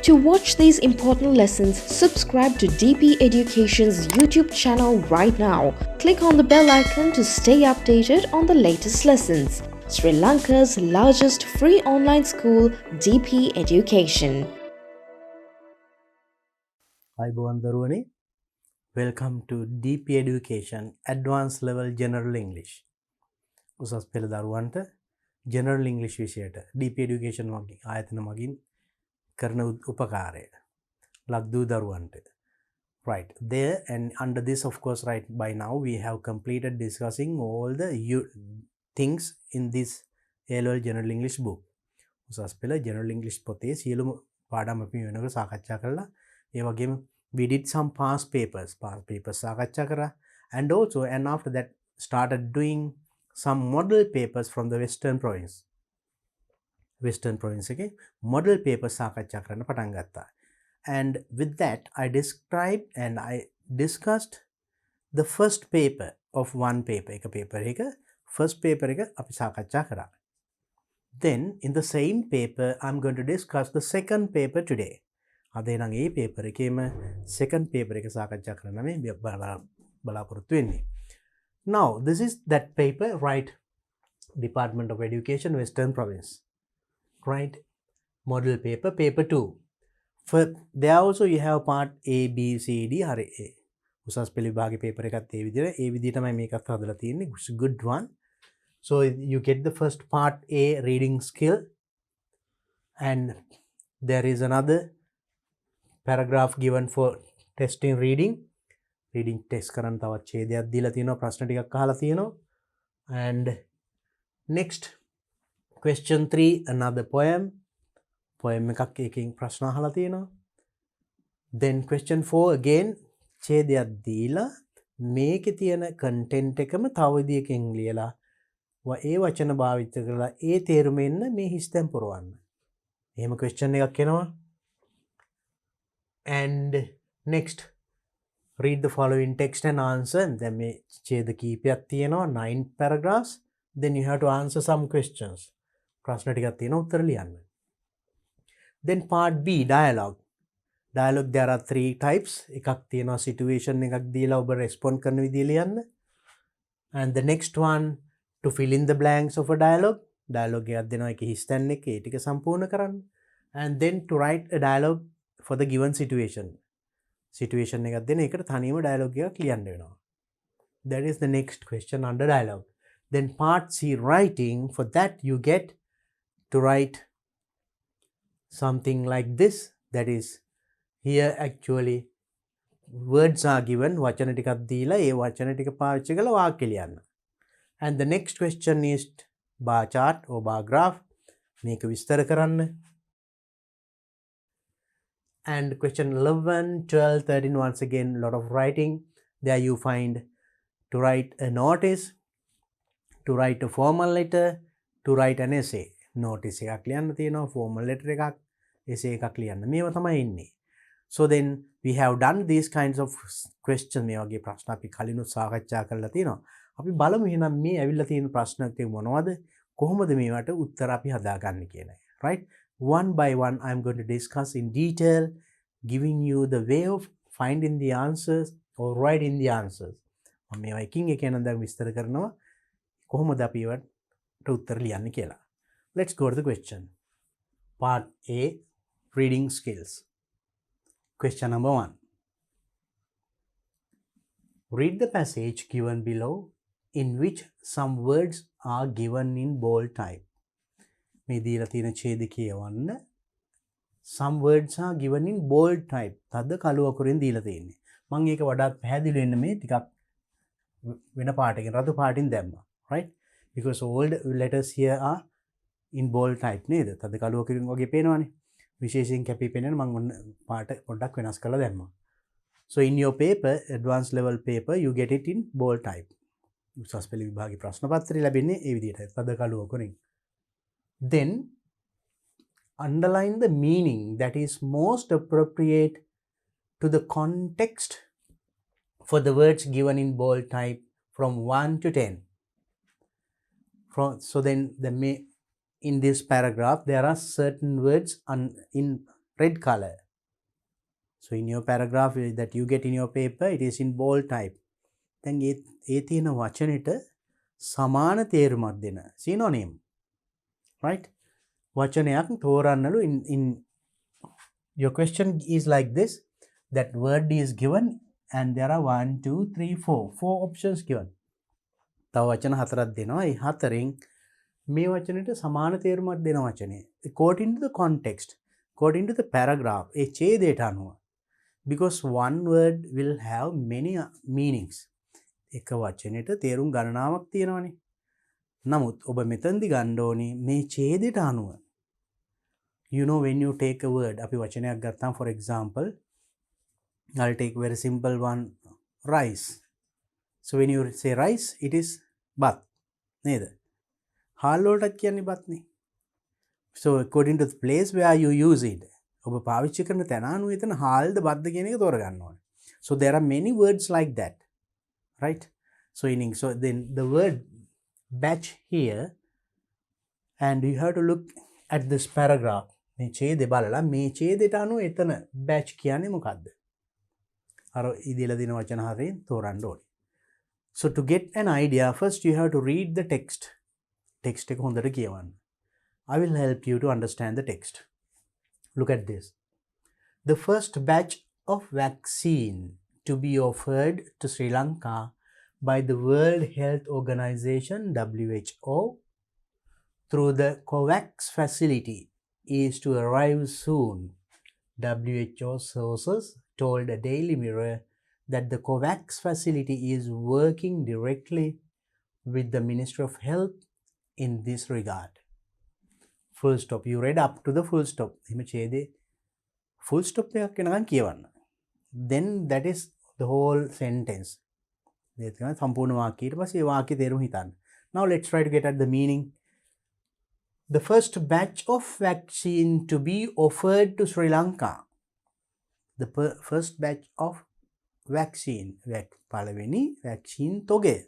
To watch these important lessons, subscribe to DP Education's YouTube channel right now. Click on the bell icon to stay updated on the latest lessons. Sri Lanka's largest free online school, DP Education. අයිබෝවන් දරුවනේ welcome to DP Education Advanced Level General English උසස් පෙළ දරුවන්ට General English විෂයට DP Education වගේ ආයතන මගින් කරන උපකාරය ලක්දූ දරුවන්ට right there and under this of course right by now we have completed discussing all the things in this A-level General English book උසස් පෙළ General English පොතේ සියලුම පාඩම් අපි වෙනකොට සාකච්ඡා කරලා ඒ වගේම we did some past papers සාකච්ඡා කරා and also and after that started doing some model papers from the western province එකේ model papers සාකච්ඡා කරන්න පටන් ගත්තා and with that I described and I discussed the first paper of one paper first paper එක අපි සාකච්ඡා කරා then in the same paper I'm going to discuss the second paper today අද නම් ඒ පේපර් එකේම second paper එක සාකච්ඡා කරන්න මේ බලාපොරොත්තු වෙන්නේ. Now this is that paper right Department of Education Western Province right model paper 2 for there also you have part A B C D හරි A උසස් පෙළ විභාගේ paper එකත් ඒ විදිහටමයි මේකත් හදලා තියෙන්නේ good one so you get the first part A reading skill and there is another paragraph given for testing reading test කරන්න තවත් ඡේදයක් දීලා තියෙනවා ප්‍රශ්න ටිකක් අහලා තියෙනවා and next question 3 another poem එකක් එකකින් ප්‍රශ්න අහලා තියෙනවා then question 4 again ඡේදයක් දීලා මේකේ තියෙන content එකම තව විදියකින් ලියලා ඒ වචන භාවිත කරලා ඒ තේරුමෙන්න මේ හිස්තැන් පුරවන්න එහෙම question එකක් එනවා and next read the following text and answer and then මේ ඡේද කීපයක් තියෙනවා 9 paragraphs then you have to answer some questions ප්‍රශ්න ටිකක් තියෙනවා උත්තර ලියන්න then part B dialogue there are 3 types එකක් තියෙනවා situation එකක් දීලා ඔබ respond කරන විදිය ලියන්න and the next one to fill in the blanks of a dialogue එකක් දෙනවා ඒකේ හිස්තැන් එක ඒ ටික සම්පූර්ණ කරන්න and then to write a dialogue for the given situation එකක් දෙන එකට තනියම dialogue එකක් ලියන්න වෙනවා that is the next question under dialogue then part C writing for that you get to write something like this that is here actually words are given වචන ටිකක් දීලා ඒ වචන ටික පාවිච්චි කරලා වාක්‍ය ලියන්න and the next question is bar chart or bar graph මේක විස්තර කරන්න and question 11 12 13 once again a lot of writing there you find to write a notice to write a formal letter to write an essay notice එකක් ලියන්න තියෙනවා formal letter එකක් essay එකක් ලියන්න මේව තමයි ඉන්නේ so then we have done these kinds of questions මේ වගේ ප්‍රශ්න අපි කලිනුත් සාකච්ඡා කරලා තියෙනවා අපි බලමු එහෙනම් මේ ඇවිල්ලා තියෙන ප්‍රශ්න ටික මොනවද කොහොමද මේවට උත්තර අපි හදාගන්නේ කියලා right one by one I'm going to discuss in detail giving you the way of finding the answers or writing the answers මම මේවා එකින් එක යන දැන් විස්තර කරනවා කොහොමද අපි ඒවට උත්තර ලියන්නේ කියලා let's go to the question part A reading skills question number 1 read the passage given below in which some words are given in bold type මේ දීලා තියෙන ඡේද කියවන්න some words are given in bold type තද කළු අකුරෙන් දීලා තියෙන්නේ මම ඒක වඩාත් පැහැදිලි වෙන්න මේ ටිකක් වෙන පාටකින් රතු පාටින් දැම්මා right because all the letters here are in bold type නේද තද කළු අකුරින් වගේ පේනවනේ විශේෂයෙන් කැපී පෙනෙන මම පාට පොඩ්ඩක් වෙනස් කරලා දැම්මා so in your paper advanced level paper you get it in bold type උසස් පෙළ විභාගේ ප්‍රශ්න පත්‍රය ලැබෙන්නේ ඒ විදිහටයි තද කළු අකුරින් then underline the meaning that is most appropriate to the context for the words given in bold type from 1 to 10 so then in this paragraph there are certain words in red color. So in your paragraph that you get in your paper, it is in bold type. Then ඒ තියෙන වචනෙට සමාන තේරුමක් දෙන synonym, right? වචනයක් තෝරන්නලු in your question is like this, that word is given and there are 1 2 3 4 options given. තව වචන හතරක් දෙනවා. ඒ හතරෙන් මේ වචනෙට සමාන තේරුමක් දෙන වචනේ according to the context, according to the paragraph, ඒ ඡේදයට අනුව. Because one word will have many meanings. එක වචනෙට තේරුම් ගණනාවක් තියෙනවනේ. නමුත් ඔබ මෙතනදි ගන්න ඕනේ මේ ඡේදයට අනුව. You know, when you take a word, අපි වචනයක් ගත්තාම for example, I'll take very simple one, rice. So when you say rice, it is බත් නේද? හාල් වලටත් කියන්නේ බත්නේ. So according to the place where you use it, ඔබ පාවිච්චි කරන තැන අනුව එතන හාල්ද බත්ද කියන එක තෝරගන්න ඕනේ. So there are many words like that, right? So so then the word batch here, and you have to look at this paragraph. මේ ඡේදය බලලා මේ ඡේදයට අනුව එතන batch කියන්නේ මොකක්ද? අර ඉදිරිය දින වචන හරියෙන් තෝරන්න ඕනේ. So to get an idea, first you have to read the text. Text එක හොඳට කියවන්න. I will help you to understand the text. Look at this. The first batch of vaccine to be offered to Sri Lanka by the World Health Organization (WHO) through the COVAX facility is to arrive soon. WHO sources told a Daily Mirror that the COVAX facility is working directly with the Ministry of Health in this regard. Full stop. You read up to the full stop. එහෙම ඡේදේ full stop එකක් වෙනකන් කියවන්න. Then that is the whole sentence. ඒක තමයි සම්පූර්ණ වාක්‍යය. ඊට පස්සේ ඒ වාක්‍ය තේරුම හිතන්න. Now let's try to get at the meaning. The first batch of vaccine to be offered to Sri Lanka. The first batch of vaccine. පළවෙනි vaccine තොගය.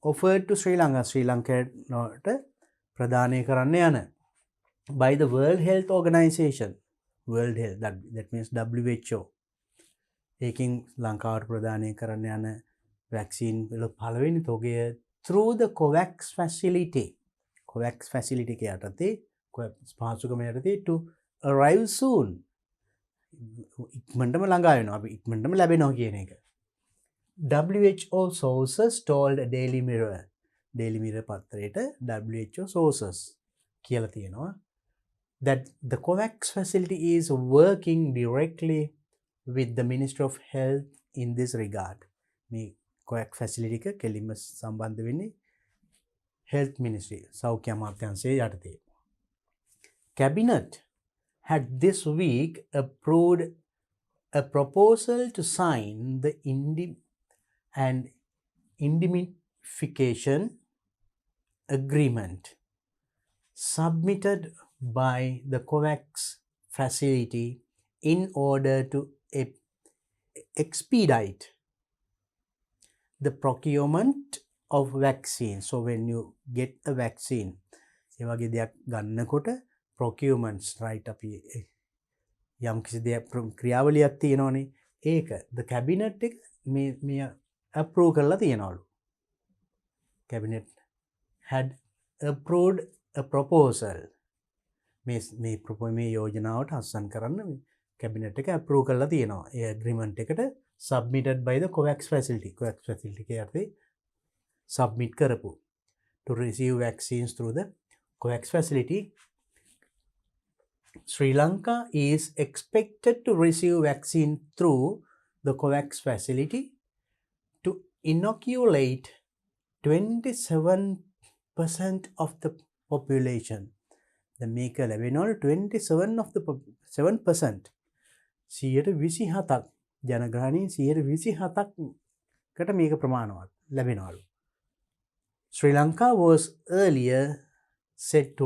Offered to Sri Lanka. Sri Lanka ප්‍රදානය කරන්න යන. By the World Health Organization. World Health, that means WHO. ඒකින් ලංකාවට ප්‍රදානය කරන්න යන vaccine වල පළවෙනි තොගය through the COVAX facility. COVAX facility එක යටතේ පහසුකම යටතේ to arrive soon. ඉක්මනටම ළඟා වෙනවා. අපි ඉක්මනටම ලැබෙනවා කියන එක. WHO sources told Daily Mirror. Daily Mirror පත්තරේට WHO sources කියලා තියෙනවා. That the COVAX facility is working directly with the Ministry of Health in this regard. මේ COVAX facility එක කෙලින්ම සම්බන්ධ වෙන්නේ Health Ministry, සෞඛ්‍ය අමාත්‍යාංශය යටතේ. Cabinet had this week approved a proposal to sign the indemnification agreement submitted by the COVAX facility in order to expedite the procurement of vaccine. So when you get a vaccine, ඒ වගේ දෙයක් ගන්නකොට procurements, right, අපි යම් කිසි දෙයක් ක්‍රියාවලියක් තියෙනවනේ. ඒක the cabinet එක මේ approve කරලා තියෙනවලු. Cabinet had approved a proposal. මේ යෝජනාවට අත්සන් කරන්න cabinet එක approve කරලා තියෙනවා. ඒ agreement එකට submitted by the COVAX facility. COVAX facility එක යටතේ submit කරපු. To receive vaccines through the COVAX facility. Sri Lanka is expected to receive vaccine through the COVAX facility to inoculate 27% of the population. The maker ලැබෙනවලු 27% of the 7%. 27ක් ජනගහනයෙන් 27කට මේක ප්‍රමාණවත් ලැබෙනවලු. Sri Lanka was earlier said to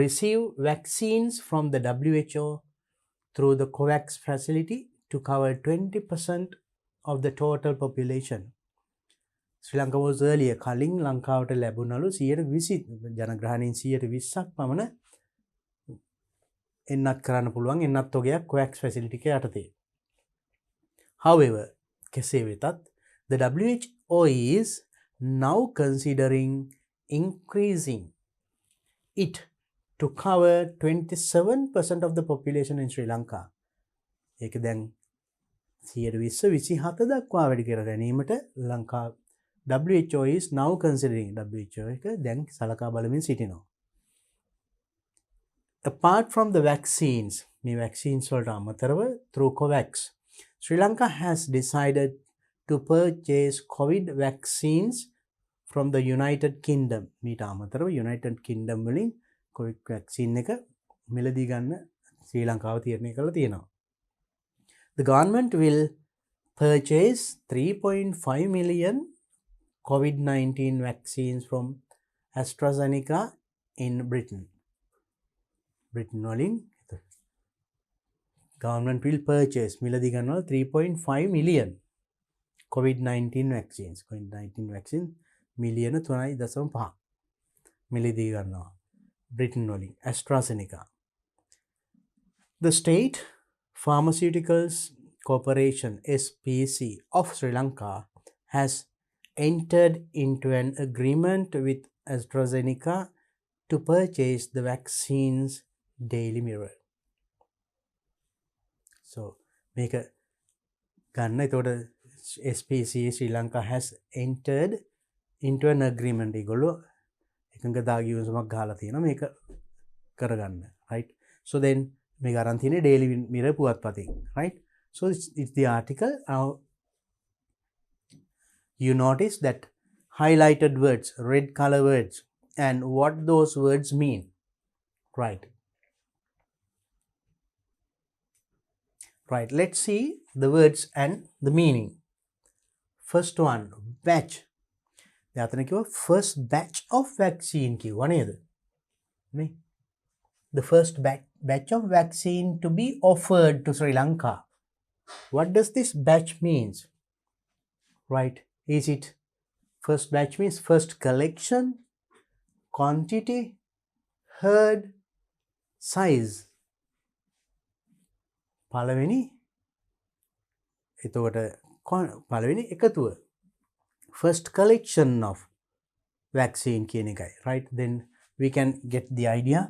receive vaccines from the WHO through the COVAX facility to cover 20% of the total population. ශ්‍රී ලංකාව was earlier කලින් ලංකාවට ලැබුණලු 120 ජනග්‍රහණයෙන් 120ක් පමණ එන්නත් කරන්න පුළුවන් එන්නත් තොගයක් COVAX facility එක යටතේ. However, කෙසේ වෙතත් the WHO is now considering increasing it to cover 27% of the population in Sri Lanka. ඒක දැන් 127 දක්වා වැඩි කර ගැනීමට Lanka WHO is now considering WHO එක දැන් සලකා බලමින් සිටිනවා. Apart from the vaccines, මේ vaccines වලට අමතරව through COVAX, Sri Lanka has decided to purchase COVID vaccines from the United Kingdom. මීට අමතරව United Kingdom වලින් COVID vaccine එක මිලදී ගන්න ශ්‍රී ලංකාව තීරණය කරලා තියෙනවා. The government will purchase 3.5 million COVID-19 vaccines from AstraZeneca in Britain. Britain වලින් government will purchase මිලදී ගන්නවා 3.5 million COVID-19 vaccines. COVID-19 vaccine මිලියන 3.5 මිලදී ගන්නවා Britain වලින් AstraZeneca. The State Pharmaceuticals Corporation SPC of Sri Lanka has entered into an agreement with AstraZeneca to purchase the vaccines. Daily Mirror. So මේක ගන්න එතකොට SPCA Sri Lanka has entered into an agreement. ඒගොල්ලෝ එකඟතා ගිවිසුමක් ගහලා තියෙනවා මේක කරගන්න. Right? So then මේක අරන් තියෙන්නේ Daily Mirror පුවත්පතෙන්. Right? So it's the article. Now you notice that highlighted words, red color words, and what those words mean. Right. Right, let's see the words and the meaning. First one, batch. දැන් කිව්වා first batch of vaccine කිව්වා නේද? නේ? The first batch of vaccine to be offered to Sri Lanka. What does this batch means? Right, is it first batch means first collection, quantity, herd, size? පළවෙනි එතකොට පළවෙනි එකතුව first collection of vaccine කියන එකයි. Right, then we can get the idea.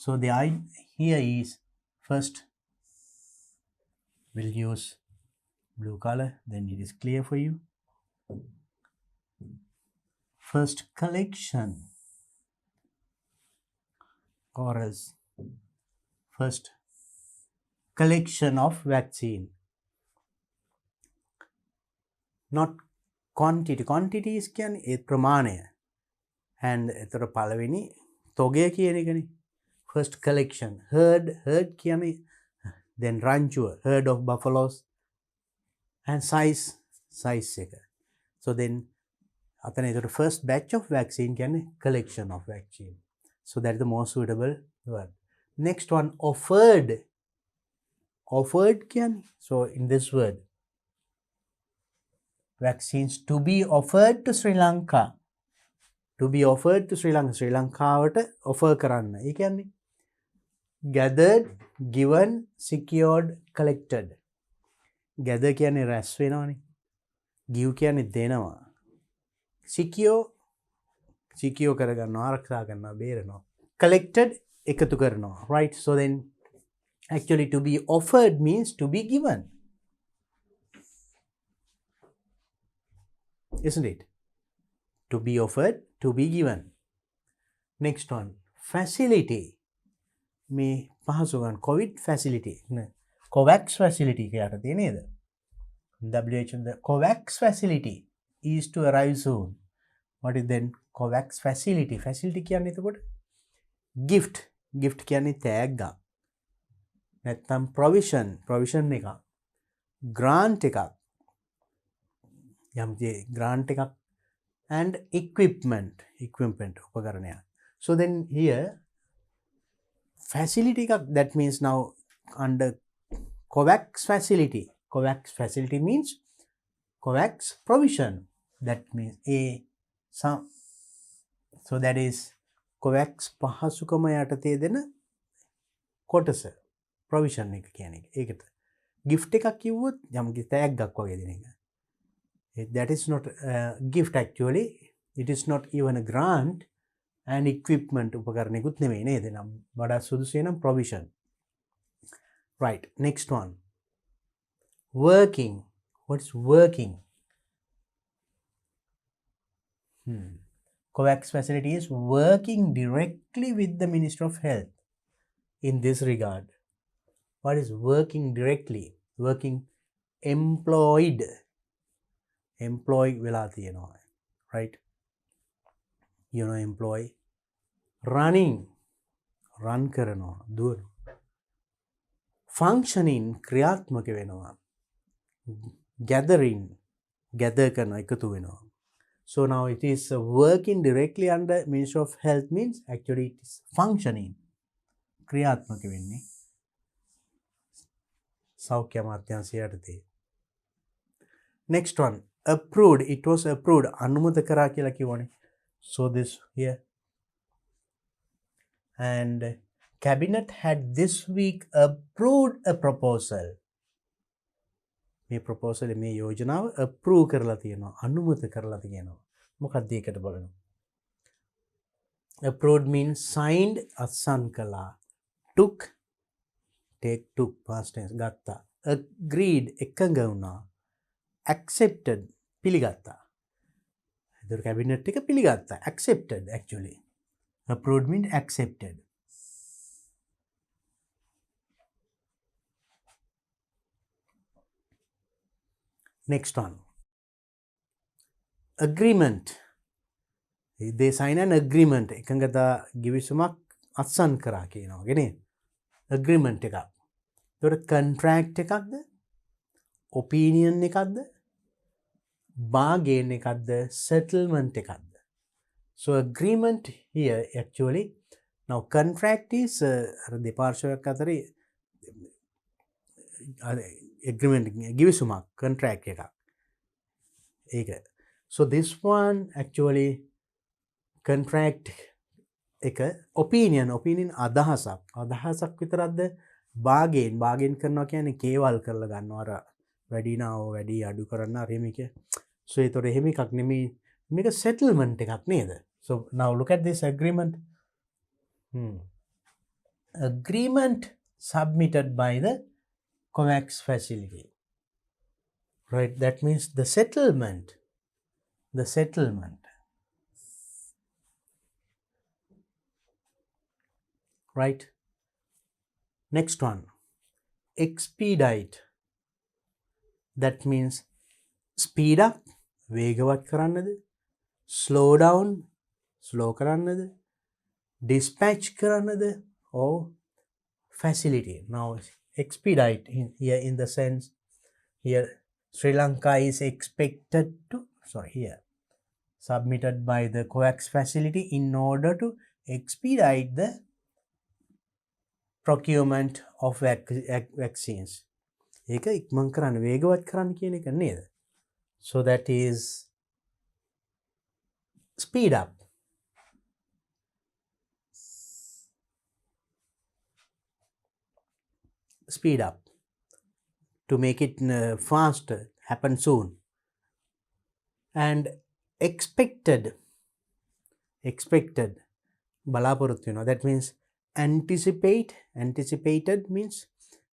So the idea here is first we'll use blue color, then it is clear for you. First collection or else first collection of vaccine, not quantity. Quantities කියන්නේ ඒ ප්‍රමාණය and එතකොට පළවෙනි තොගය කියන එකනේ. First collection, herd කියන්නේ then ranchuව, herd of buffaloes, and size එක. So then අතන එතකොට first batch of vaccine කියන්නේ collection of vaccine. So that is the most suitable word. Next one, offered. Offered can, so in this word, vaccines to be offered to Sri Lanka. To be offered to Sri Lanka. Sri Lankaවට offer කරන්න. ඒ කියන්නේ gathered, given, secured, collected. Gather කියන්නේ රැස් වෙනවනේ. Give කියන්නේ දෙනවා. Secure කරගන්නවා, ආරක්ෂා කරනවා, බේරනවා. Collected එකතු කරනවා. Right, so then actually to be offered means to be given, isn't it? To be offered, to be given. Next one, facility. මේ පහසු ගන්න COVID facility නේ. COVAX facility කියලාට නේද? WHO the COVAX facility is to arrive soon. What is then COVAX facility? Facility කියන්නේ එතකොට gift. Gift කියන්නේ තෑග්ගක්. නැත්තම් provision එකක්, grant එකක්, යම්කි grant එකක්, and equipment උපකරණයක්. So then here facility එකක්, that means now under COVAX facility means COVAX provision, that means some, so that is COVAX පහසුකම යටතේ දෙන කොටස ප්‍රොවිෂන් එක කියන එක. ඒකට gift එකක් කිව්වොත් යම්කි තෑග්ගක් වගේ දෙන එක. That is not a gift actually, it is not even a grant and equipment උපකරණයකුත් නෙමෙයි නේද? නම් වඩා සුදුසු වෙනම් provision. Right, next one. Working. What's working? COVAX facility is working directly with the Ministry of Health in this regard. What is working directly? Working employed. Employ වෙලා තියෙනවා. Right? You know employ. Running. Run කරනවා. දුවනවා. Functioning ක්‍රියාත්මක වෙනවා. Gathering. Gather කරනවා එකතු වෙනවා. So now it is working directly under Ministry of Health means actually it is functioning. ක්‍රියාත්මක වෙන්නේ. සෞඛ්‍ය අමාත්‍යාංශය යටතේ. Next one. Approved. It was approved. අනුමත කරා කියලා කියවනේ. So this here. And cabinet had this week approved a proposal. මේ proposal මේ යෝජනාව approve කරලා තියෙනවා. අනුමත කරලා තියෙනවා. මොකක්ද ඒකට බලමු. Approved means signed, අත්සන් කළා. Took, take, took, past tense, ගත්තා. Agreed, එකඟ වුණා. Accepted, පිළිගත්තා. ඒතර cabinet එක පිළිගත්තා. Accepted actually. Approved means accepted. Next one. Agreement. They sign an agreement. එකඟතා ගිවිසුමක් අත්සන් කරා කියනවා. නේ? Agreement එකක්. ඒතකොට contract එකක්ද? Opinion එකක්ද? Bargain එකක්ද? Settlement එකක්ද? So agreement here actually, now contract is දෙපාර්ශ්වයක් අතරේ agreement ගිවිසුමක් contract එකක්. ඒක. So this one actually contract එක opinion අදහසක් විතරක්ද? bargain කරනවා කියන්නේ කේවල් කරලා ගන්නවා අර වැඩි නාව වැඩි අඩු කරන්න අර එහෙම කිය. So ඒතොර එහෙම එකක් නෙමෙයි. මේක settlement එකක් නේද? So now look at this agreement. Agreement submitted by the COVAX facility. Right, that means the settlement. Right. Next one. Expedite. That means speed up, වේගවත් කරන්නද? Slow down, slow කරන්නද? Dispatch කරන්නද? Or facility. Now expedite here in the sense here Sri Lanka is expected to submitted by the COVAX facility in order to expedite the procurement of vaccines. ඒක ඉක්මන් කරන්න වේගවත් කරන්න කියන එක නේද? So that is speed up. Speed up to make it faster, happen soon. And expected බලාපොරොත්තු වෙනවා. That means anticipated means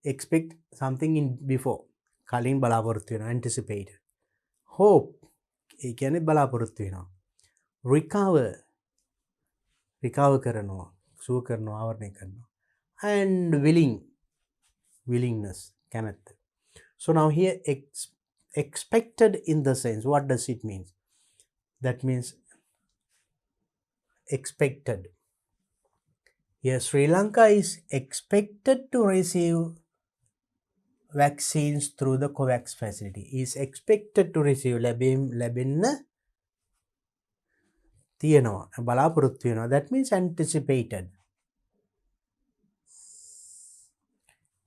expect something in before. කලින් බලාපොරොත්තු වෙනවා. Anticipated. Hope ඒ කියන්නේ බලාපොරොත්තු වෙනවා. recover කරනවා. සුව කරනවා, ආවරණය කරනවා. And willingness, කැමැත්ත. So now here expected in the sense, what does it mean? That means expected. Here Sri Lanka is expected to receive vaccines through the COVAX facility. Is expected to receive ලැබෙන්න තියෙනවා. බලාපොරොත්තු වෙනවා. That means anticipated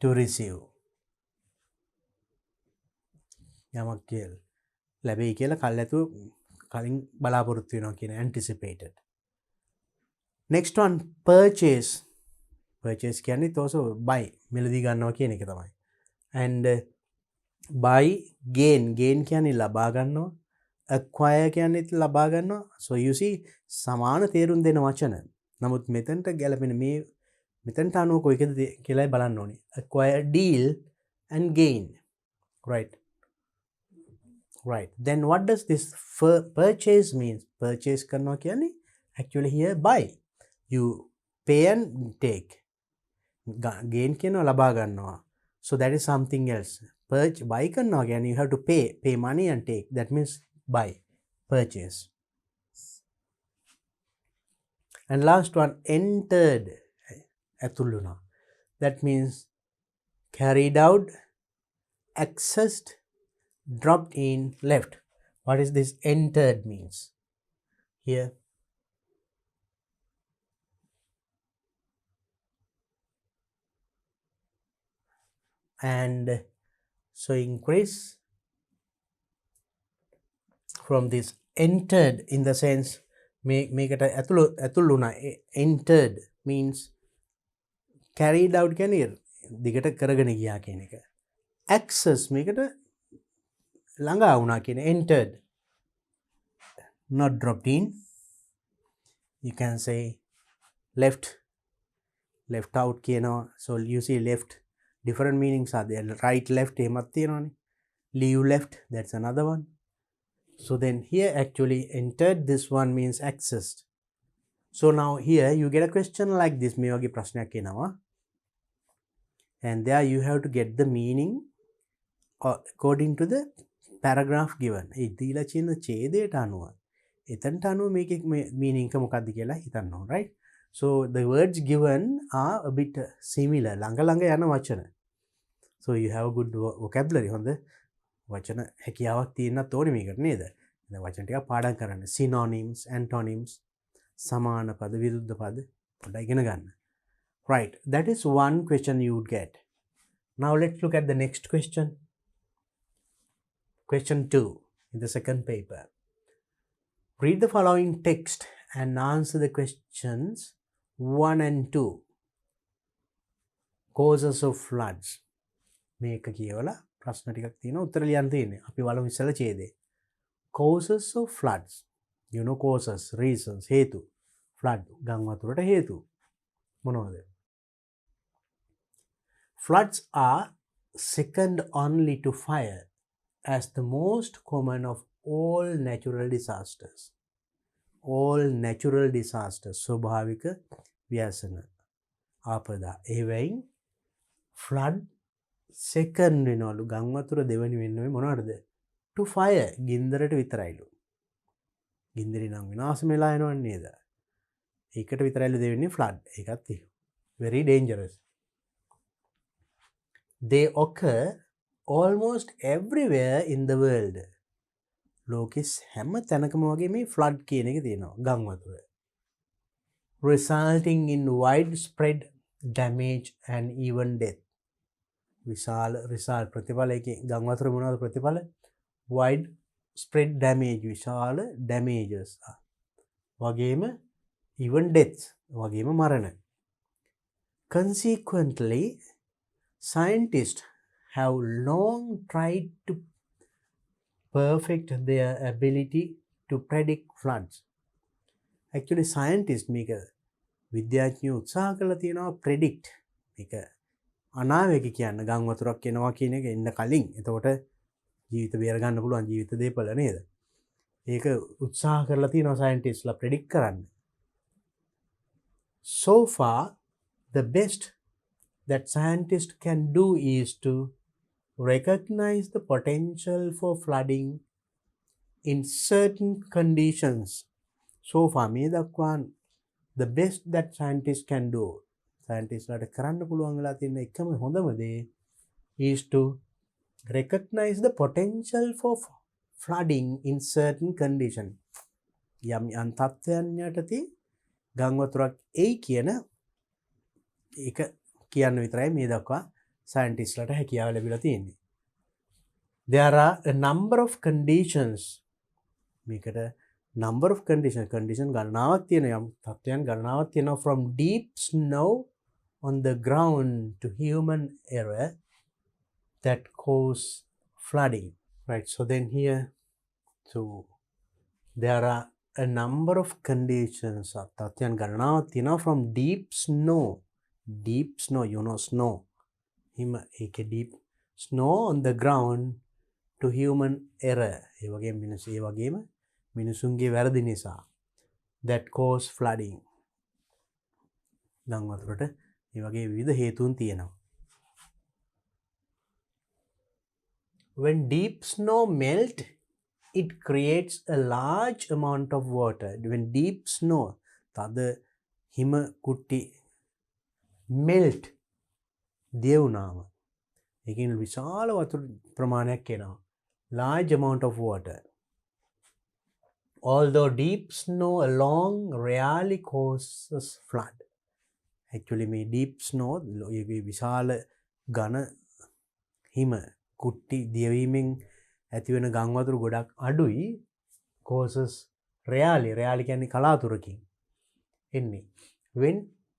to receive. යමක් කියලා ලැබෙයි කියලා කල් ඇතුව කලින් බලාපොරොත්තු වෙනවා කියන anticipated. Next one, purchase. Purchase කියන්නේ also buy, මිලදී ගන්නවා කියන එක තමයි. And buy, gain කියන්නේ ලබා ගන්නවා. Acquire කියන්නේත් ලබා ගන්නවා. So you see සමාන තේරුම් දෙන වචන. නමුත් මෙතනට ගැලපෙන මේ මෙතනට අනුව කොයිකද කියලා බලන්න ඕනේ. Acquire, deal and gain. Right. Then what does this purchase means? Purchase කරනවා කියන්නේ actually here buy. You pay and take. Gain කියනවා ලබා ගන්නවා. So that is something else. Buy කරනවා කියන්නේ you have to pay money and take. That means buy, purchase. And last one, entered. ඇතුළුණා. That means carried out, accessed, dropped in, left. What is this entered means? Here. And so increase from this entered in the sense make it ඇතුළුණා. Entered means carried out කියන්නේ දිගට කරගෙන ගියා කියන එක. Access මේකට ළඟා වුණා කියන entered, not dropped in. You can say left out කියනවා. So you see left, different meanings are there. Right, left එහෙමත් තියෙනවානේ. Leave left, that's another one. So then here actually entered, this one means accessed. So now here you get a question like this. මේ වගේ ප්‍රශ්නයක් එනවා. And there you have to get the meaning according to the paragraph given. ඒ දීලා තියෙන ඡේදයට අනුව එතනට අනුව මේකේ meaning එක මොකක්ද කියලා හිතන්න ඕන, right? So the words given are a bit similar. ළඟ යන වචන. So you have a good vocabulary. හොඳ වචන හැකියාවක් තියෙන්නත් ඕනේ මේකට නේද? දැන් වචන ටික පාඩම් කරන්න. Synonyms, antonyms, සමාන පද, විරුද්ධ පද පොඩ්ඩක් ඉගෙන ගන්න. Right, that is one question you would get. Now let's look at the next question. Question 2 in the second paper. Read the following text and answer the questions 1 and 2. Causes of floods. මේක කියවලා ප්‍රශ්න ටිකක් තියෙනවා උත්තර ලියන්න තියෙන්නේ. අපි බලමු ඉස්සෙල්ලා ඡේදය. Causes of floods. You know causes, reasons, හේතු. Flood ගම් වතුරට හේතු. මොනවද? Floods are second only to fire as the most common of all natural disasters. All natural disasters. ස්වභාවික ව්‍යසන ආපදා. ඒවයින් flood second වෙනවලු. ගම් වතුර දෙවෙනි වෙන්නේ මොනවටද? To fire. ගින්දරට විතරයිලු. ගින්දරේ නම් විනාශ වෙලා යනවන්නේ නේද? ඒකට විතරයිලු දෙවෙනි flood. ඒකත් very dangerous. They occur almost everywhere in the world. ලෝකෙස් හැම තැනකම වගේ මේ flood කියන එක තියෙනවා ගම් වතුර. Resulting in widespread damage and even death. විශාල ප්‍රතිඵල එකේ ගම් වතුර මොනවද ප්‍රතිඵල? Widespread damage, විශාල damages. වගේම even death, වගේම මරණ. Consequently, scientists have long tried to perfect their ability to predict floods. Actually scientists මේක විද්‍යාඥයෝ උත්සාහ කරලා තියෙනවා predict මේක අනාවැකි කියන්න ගම් වතුරක් එනවා කියන එක එන්න කලින්. එතකොට ජීවිත බේර ගන්න පුළුවන් ජීවිත දේපල නේද? ඒක උත්සාහ කරලා තියෙනවා scientists ලා predict කරන්න. So far the best that scientists can do is to recognize the potential for flooding in certain conditions. So far මේ දක්වා the best that scientists can do, scientists ලාට කරන්න පුළුවන් වෙලා තියෙන එකම හොඳම දේ is to recognize the potential for flooding in certain condition. යම් තත්ත්වයන් යටතේ ගම් වතුරක් එයි කියන එක කියන්න විතරයි මේ දක්වා scientists ලාට හැකියාව ලැබිලා තියෙන්නේ. There are a number of conditions. මේකට number of condition ගණනාවක් තියෙන යම් තත්ත්වයන් ගණනාවක් තියෙනවා from deep snow on the ground to human error that cause flooding, right? So then here, so there are a number of conditions තත්ත්වයන් ගණනාවක් තියෙනවා from deep snow, you know, snow හිම ඒකේ deep snow on the ground to human error ඒ වගේම මිනිසුන්ගේ වැරදි නිසා that cause flooding ගම් වතුරට ඒ වගේ විවිධ හේතුන් තියෙනවා. When deep snow melt, it creates a large amount of water. When deep snow තද හිම කුට්ටි melt දිය වුණාම ඒකෙන් විශාල වතුර ප්‍රමාණයක් එනවා. Large amount of water. Although deep snow along rarely causes flood. Actually මේ deep snow විශාල ඝන හිම කුට්ටි දියවීමෙන් ඇතිවෙන ගම් වතුර ගොඩක් අඩුයි. causes rarely කියන්නේ කලාතුරකින් එන්නේ.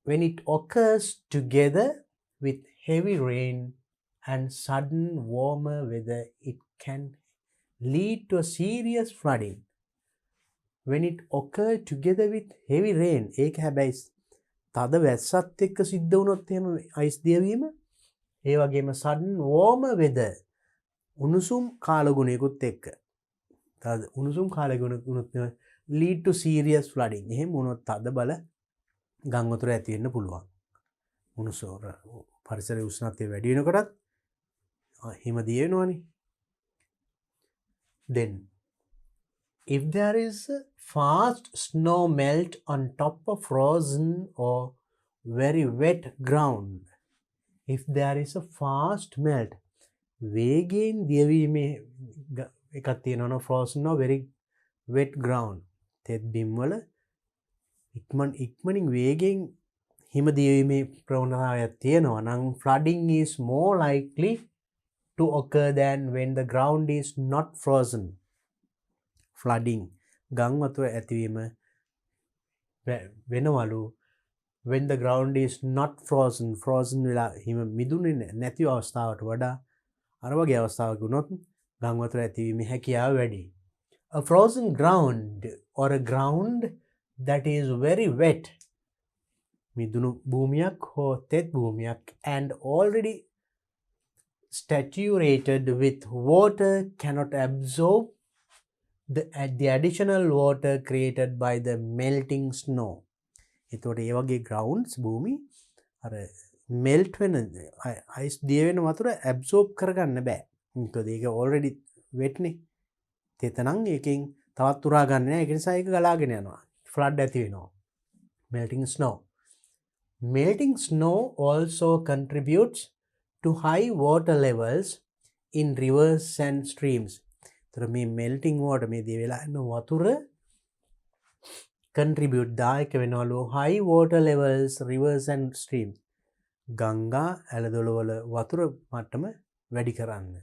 When it occurs together with heavy rain and sudden warmer weather, it can lead to a serious flooding. When it occurs together with heavy rain, ඒක හැබැයි තද වැස්සත් එක්ක සිද්ධ වුණොත් එහෙම අයිස් දියවීම, ඒ වගේම sudden warmer weather උණුසුම් කාලගුණයකුත් එක්ක තද උණුසුම් කාලගුණකුත් lead to serious flooding. එහෙම වුණොත් තද බල ගම් වතුර ඇති වෙන්න පුළුවන්. උණුසුම පරිසරයේ උෂ්ණත්වය වැඩි වෙනකොටත් හිම දිය වෙනවනේ. Then if there is a fast snow melt on top of frozen or very wet ground, if there is a fast melt වේගයෙන් දියවීමේ එකක් තියෙනවා frozen or very wet ground තෙත් බිම් වල ඉක්මනින් වේගයෙන් හිම දියවීමේ ප්‍රවණතාවයක් තියෙනවා නම් flooding is more likely to occur than when the ground is not frozen. Flooding ගම් වතුර ඇතිවීම වෙනවලු when the ground is not frozen වෙලා හිම මිදුනේ නැති අවස්ථාවට වඩා අර වගේ අවස්ථාවක වුණොත් ගම් වතුර ඇතිවීමේ හැකියාව වැඩි. A frozen ground or a ground that is very wet මිදුණු භූමියක් හෝ තෙත් භූමියක් and already saturated with water cannot absorb the additional water created by the melting snow. එතකොට ඒ වගේ grounds භූමි අර melt වෙන ice දිය වෙන වතුර absorb කරගන්න බෑ. මොකද ඒක already wet නේ. තෙතනම් ඒකෙන් තවත් උරා ගන්න නෑ. ඒක නිසා ඒක ගලාගෙන යනවා. flood ඇති වෙනවා. melting snow. Melting snow also contributes to high water levels in rivers and streams. තර මේ melting water මේ දිය වෙලා යන වතුර contribute දායක වෙනවලු high water levels rivers and streams. ගංගා ඇලදොලවල වතුර මට්ටම වැඩි කරන්න.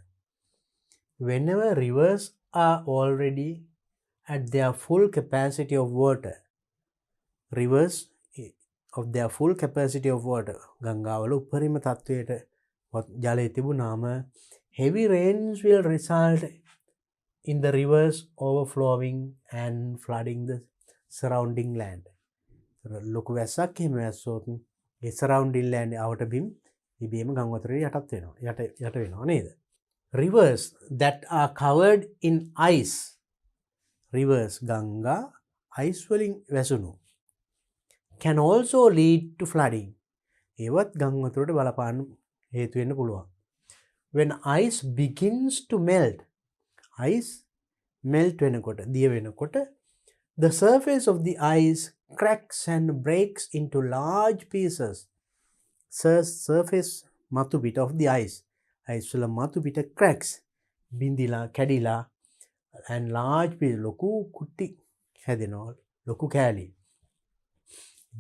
Whenever rivers are already at their full capacity of water, rivers of their full capacity of water ගංගාවල උපරිම තත්වයට ජලය තිබුණාම heavy rains will result in the rivers overflowing and flooding the surrounding land. ලොකු වැස්සක් එහෙම වැස්සොත් ඒ surrounding land අවට බිම් ඉබේම ගම් වතුරේ යට වෙනවා නේද? Rivers that are covered in ice, rivers Ganga ice වලින් වැසුණු can also lead to flooding. ඒවත් ගම් වතුරට බලපාන්න හේතු වෙන්න පුළුවන්. When ice begins to melt, ice melt වෙනකොට දිය වෙනකොට the surface of the ice cracks and breaks into large pieces. Surface මතු පිට of the ice වල මතු පිට cracks බිඳිලා කැඩිලා and large pieces ලොකු කුට්ටි හැදෙනවා ලොකු කෑලි.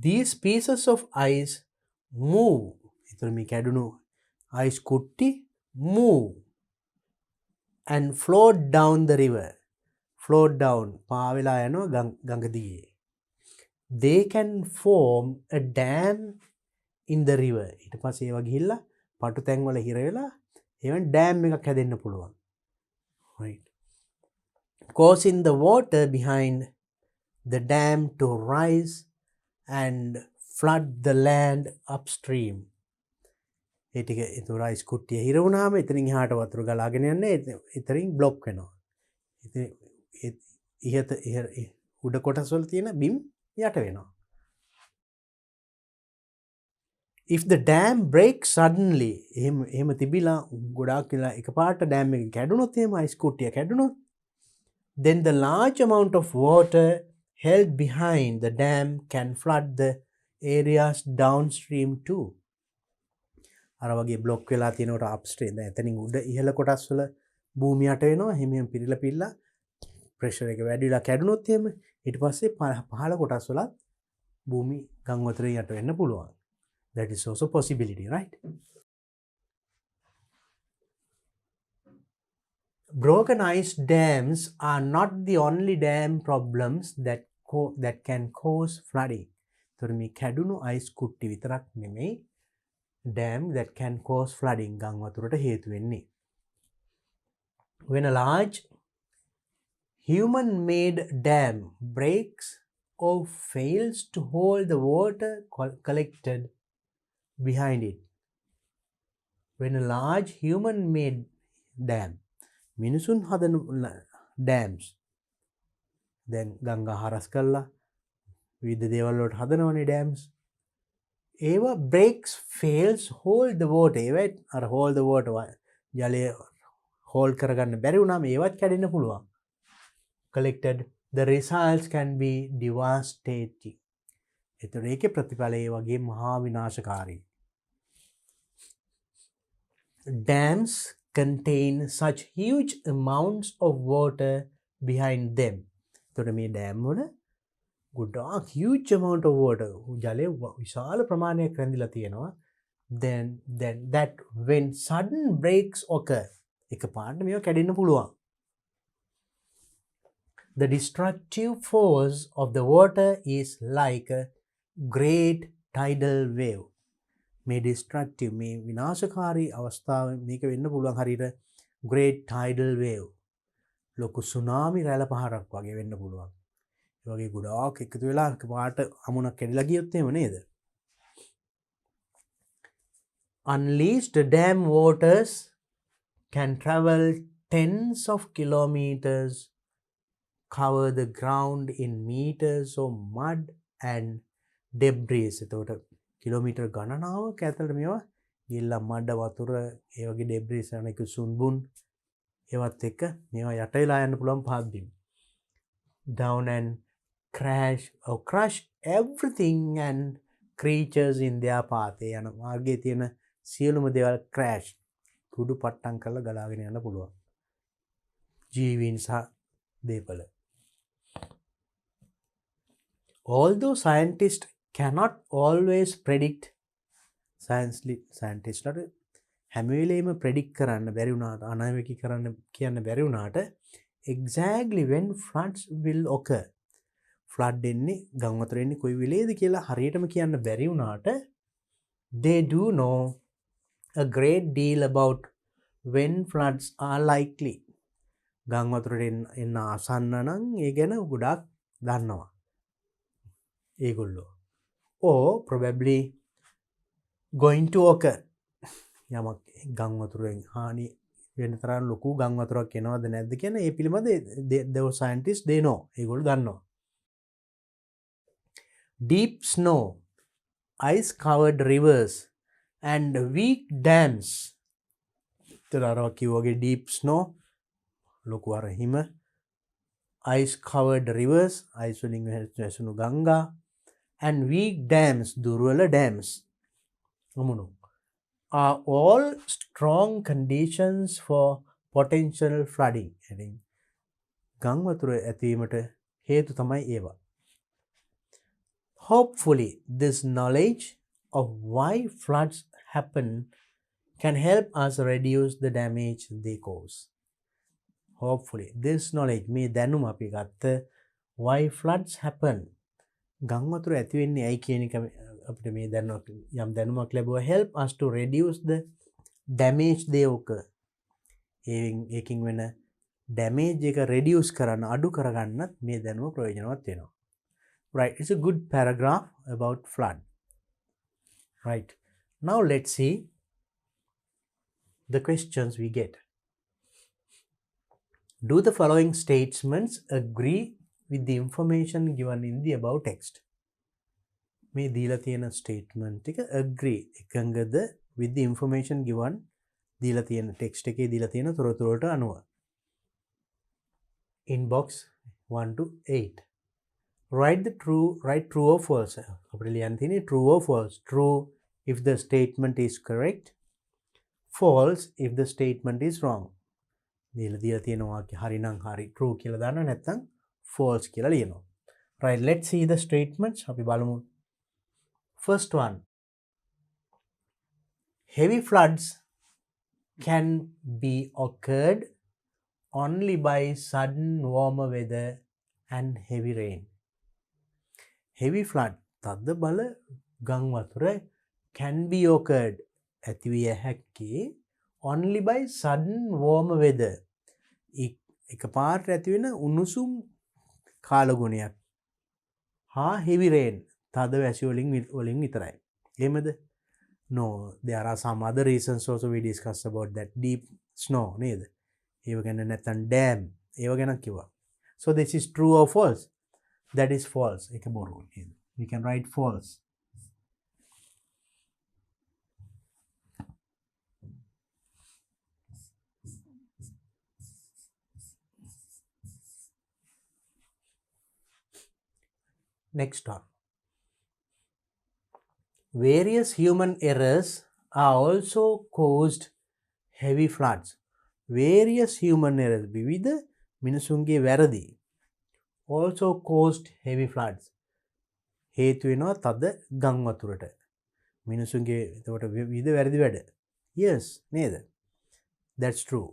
These pieces of ice move. එතන මේ කැඩුණු ice කුට්ටි move and float down the river. flowed down පාවෙලා යනවා ගඟ දිගේ. They can form a dam in the river. ඊට පස්සේ ඒවා ගිහිල්ලා පටු තැන් වල හිර වෙලා ඒවෙන් ඩෑම් එකක් හැදෙන්න පුළුවන්. Right. Causing the water behind the dam to rise and flood the land upstream. ඒ ටික ඒතර අයිස් කුට්ටිය හිර වුණාම එතනින් එහාට වතුර ගලාගෙන යන්නේ එතනින් බ්ලොක් වෙනවා. ඉතින් ඉහත උඩ කොටස් වල තියෙන බිම් යට වෙනවා. If the dam breaks suddenly, එහෙම තිබිලා ගොඩාක් වෙලා එකපාරට dam එක කැඩුනොත් එහෙම ice කුට්ටිය කැඩුනොත්, then the large amount of water held behind the dam can flood the areas downstream too. අර වගේ බ්ලොක් වෙලා තියෙනකොට අප්ස්ට්‍රීම් දැන් එතනින් උඩ ඉහළ කොටස් වල භූමිය යට වෙනවා. එහෙම පිරিলা ප්‍රෙෂර් එක වැඩි වෙලා කැඩුනොත් එහෙම ඊට පස්සේ පහළ කොටස් වල භූමි ගම් වතුරේ යට වෙන්න පුළුවන්. That is also possibility, right? Broken ice dams are not the only dam problems that can cause flooding. So මේ කැඩුණු ice කුට්ටි විතරක් නෙමෙයි dam that can cause flooding ගම් වතුරට හේතු වෙන්නේ. When a large human-made dam breaks or fails to hold the water collected behind it. When a large human-made dam, මිනිසුන් හදන dams, දැන් ගංගා හරස් කරලා විවිධ දේවල් වලට හදනවනේ dams. ඒවා breaks, fails, hold the water. ඒවා අර hold the water ජලය hold කරගන්න බැරි වුණාම ඒවත් කැඩෙන්න පුළුවන්. Collected, the results can be devastating. එතකොට ඒකේ ප්‍රතිඵලය ඒ වගේ මහා විනාශකාරී. Dams contain such huge amounts of water behind them. එතකොට මේ dam වල ගොඩාක් huge amount of water ජලය විශාල ප්‍රමාණයක් රැඳිලා තියෙනවා. Then that when sudden breaks occur, එකපාරට මේවා කැඩෙන්න පුළුවන්. The destructive force of the water is like a great tidal wave. මේ destructive මේ විනාශකාරී අවස්ථාව මේක වෙන්න පුළුවන් හරියට great tidal wave. ලොකු tsunami රැළ පහරක් වගේ වෙන්න පුළුවන්. ඒ වගේ ගොඩාක් එකතු වෙලා එකපාරට අමුණක් කැඩිලා ගියොත් එහෙම නේද? Unleashed dam waters can travel tens of kilometers, cover the ground in meters of mud and debris. එතකොට කිලෝමීටර් ගණනාවක් ඇතුළට මේවා ගිල්ලා මඩ වතුර ඒ වගේ debris අනික සුන්බුන් ඒවත් එක්ක මේවා යට වෙලා යන්න පුළුවන් පහත් බිම්. Down and crush everything and creatures in their path. ඒ යන මාර්ගයේ තියෙන සියලුම දේවල් crash කුඩු පට්ටම් කරලා ගලාගෙන යන්න පුළුවන්. ජීවීන් සහ දේපල. Although scientists cannot always predict, scientists හැම වෙලේම predict කරන්න බැරි වුණාට අනාවැකි කරන්න කියන්න බැරි වුණාට exactly when floods will occur, flood එන්නේ ගම් වතුර එන්නේ කොයි වෙලේද කියලා හරියටම කියන්න බැරි වුණාට they do know a great deal about when floods are likely. ගම් වතුරට එන්න ආසන්න නම් ඒ ගැන ගොඩාක් දන්නවා ඒගොල්ලෝ. Or probably going to occur. යමක් ගම් වතුරෙන් හානි වෙන තරම් ලොකු ගම් වතුරක් එනවද නැද්ද කියන ඒ පිළිබඳ those scientists they know. ඒගොල්ලෝ දන්නවා. Deep snow, ice covered rivers and weak dams. තර කිව්වගේ deep snow ලොකු අර හිම, ice covered rivers ice වලින් වැසුණු ගංගා, and weak dams දුර්වල dams මොමුණු are all strong conditions for potential flooding. ගම් වතුර ඇතිවීමට හේතු තමයි ඒවා. Hopefully this knowledge of why floods happen can help us reduce the damage they cause. hopefully this knowledge මේ දැනුම අපි ගත්ත why floods happen ගං වතුර ඇති වෙන්නේ ඇයි කියන එක අපිට මේ දැනුමක් යම් දැනුමක් ලැබුවා help us to reduce the damage they occur ඒකින් වෙන damage එක reduce කරන්න අඩු කරගන්නත් මේ දැනුම ප්‍රයෝජනවත් වෙනවා right it's a good paragraph about flood right now let's see the questions we get do the following statements agree with the information given in the above text මේ දීලා තියෙන statement එක agree එකඟද with the information given දීලා තියෙන text එකේ දීලා තියෙන තොරතුරු වලට අනුව in box 1 to 8 write true or false අපිට ලියන්න තියෙන්නේ true or false true if the statement is correct false if the statement is wrong දීලා තියෙන වාක්‍ය හරි නම් හරි true කියලා දාන්න නැත්නම් false කියලා ලියනවා right let's see the statements අපි බලමු first one heavy floods can be occurred only by sudden warmer weather and heavy rain heavy flood තද බල ගං වතුර can be occurred ඇතිවිය හැක්කේ only by sudden warmer weather එකපාරට ඇති වෙන උණුසුම් කාලගුණයක් හා heavy rain තද වැසි වලින් විතරයි එහෙමද no there are some other reasons also we discussed about that deep snow නේද ඒව ගැන නැත්නම් dam ඒව ගැන කිව්වා so this is true or false that is false එක බොරු නේද we can write false next one various human errors are also caused heavy floods various human errors විවිධ මිනිසුන්ගේ වැරදි also caused heavy floods හේතු වෙනවා තද ගං වතුරට මිනිසුන්ගේ එතකොට විවිධ වැරදි වැඩ yes නේද that's true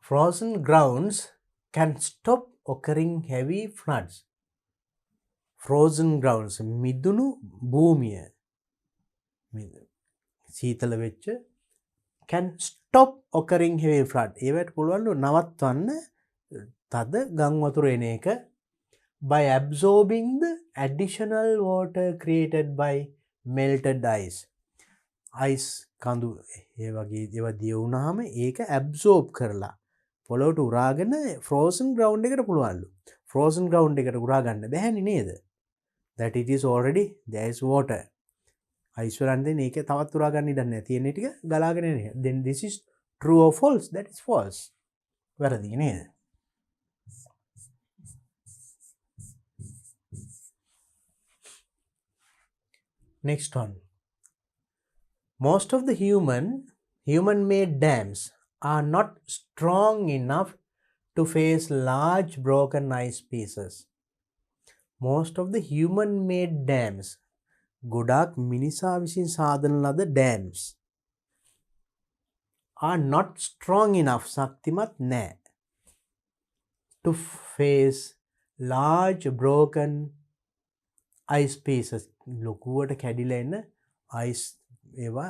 frozen grounds can stop occurring heavy floods frozen grounds මිදුණු භූමිය සීතල වෙච්ච can stop occurring heavy flood ඒවට පුළුවන් නවත්වන්න තද ගං වතුර එන එක by absorbing the additional water created by melted ice ice කඳු ඒ වගේ ඒවා දිය වුණාම ඒක absorb කරලා පොළොවට උරාගෙන frozen ground එකට පුළුවන්ලු frozen ground එකට උරා ගන්න බැහැනේ නේද that it is already there is water ice වලින් දෙන ඒක තවත් උරා ගන්න ඉඩ නැහැ තියෙන ටික ගලාගෙන එන්නේ then this is true or false that is false වැරදි නේද next one most of the human made dams are not strong enough to face large broken ice pieces most of the human made dams ගොඩාක් මිනිසා විසින් සාදන ලද dams are not strong enough ශක්තිමත් නැහැ to face large broken ice pieces ලොකුවට කැඩිලා එන ice ඒවා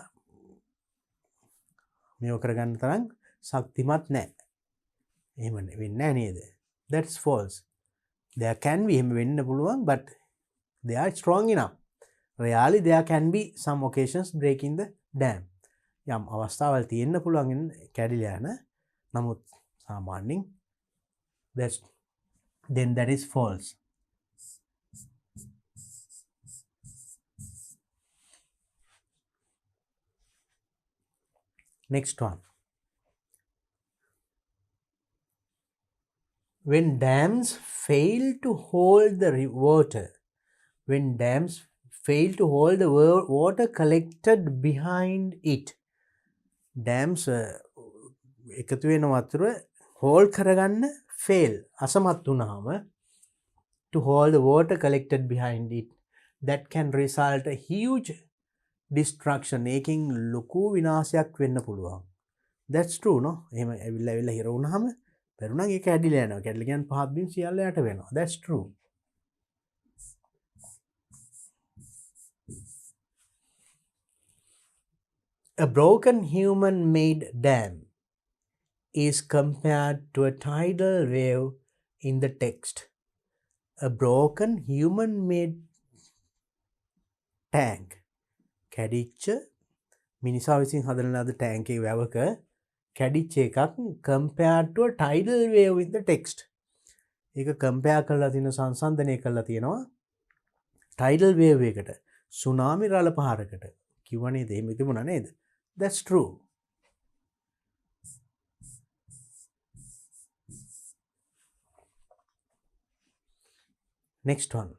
මේව කරගන්න තරම් ශක්තිමත් නැහැ එහෙම වෙන්නේ නැහැ නේද that's false there can be එහෙම වෙන්න පුළුවන් but they are strong enough really there can be some occasions breaking the dam යම් අවස්ථාවල් තියෙන්න පුළුවන් කැඩිලා යන නමුත් සාමාන්‍යයෙන් then that is false next one when dams fail to hold the water when dams fail to hold the water collected behind it dams එකතු වෙන වතුර hold කරගන්න fail අසමත් වුණාම to hold the water collected behind it that can result a huge destruction. ඒකෙන් ලොකු විනාශයක් වෙන්න පුළුවන්. That's true, no? එහෙම ඇවිල්ලා හිර වුණාම පෙරුණා ඒක ඇදිලා යනවා. කැඩිලා කියන්නේ පහත් බිම් සියල්ල යට වෙනවා. That's true. A broken human-made dam is compared to a tidal wave in the text. A broken human-made tank. කැඩිච්ච මිනිසා විසින් හදන ලද ටැංක් එකේ වැවක කැඩිච්ච එකක් compared to a tidal wave in the text. ඒක compare කරලා තියෙන සංසන්දනය කරලා තියෙනවා tidal wave එකට. සුනාමි රළ පහරකට. කිව්ව නේද? එහෙම තිබුණා නේද? That's true. Next one.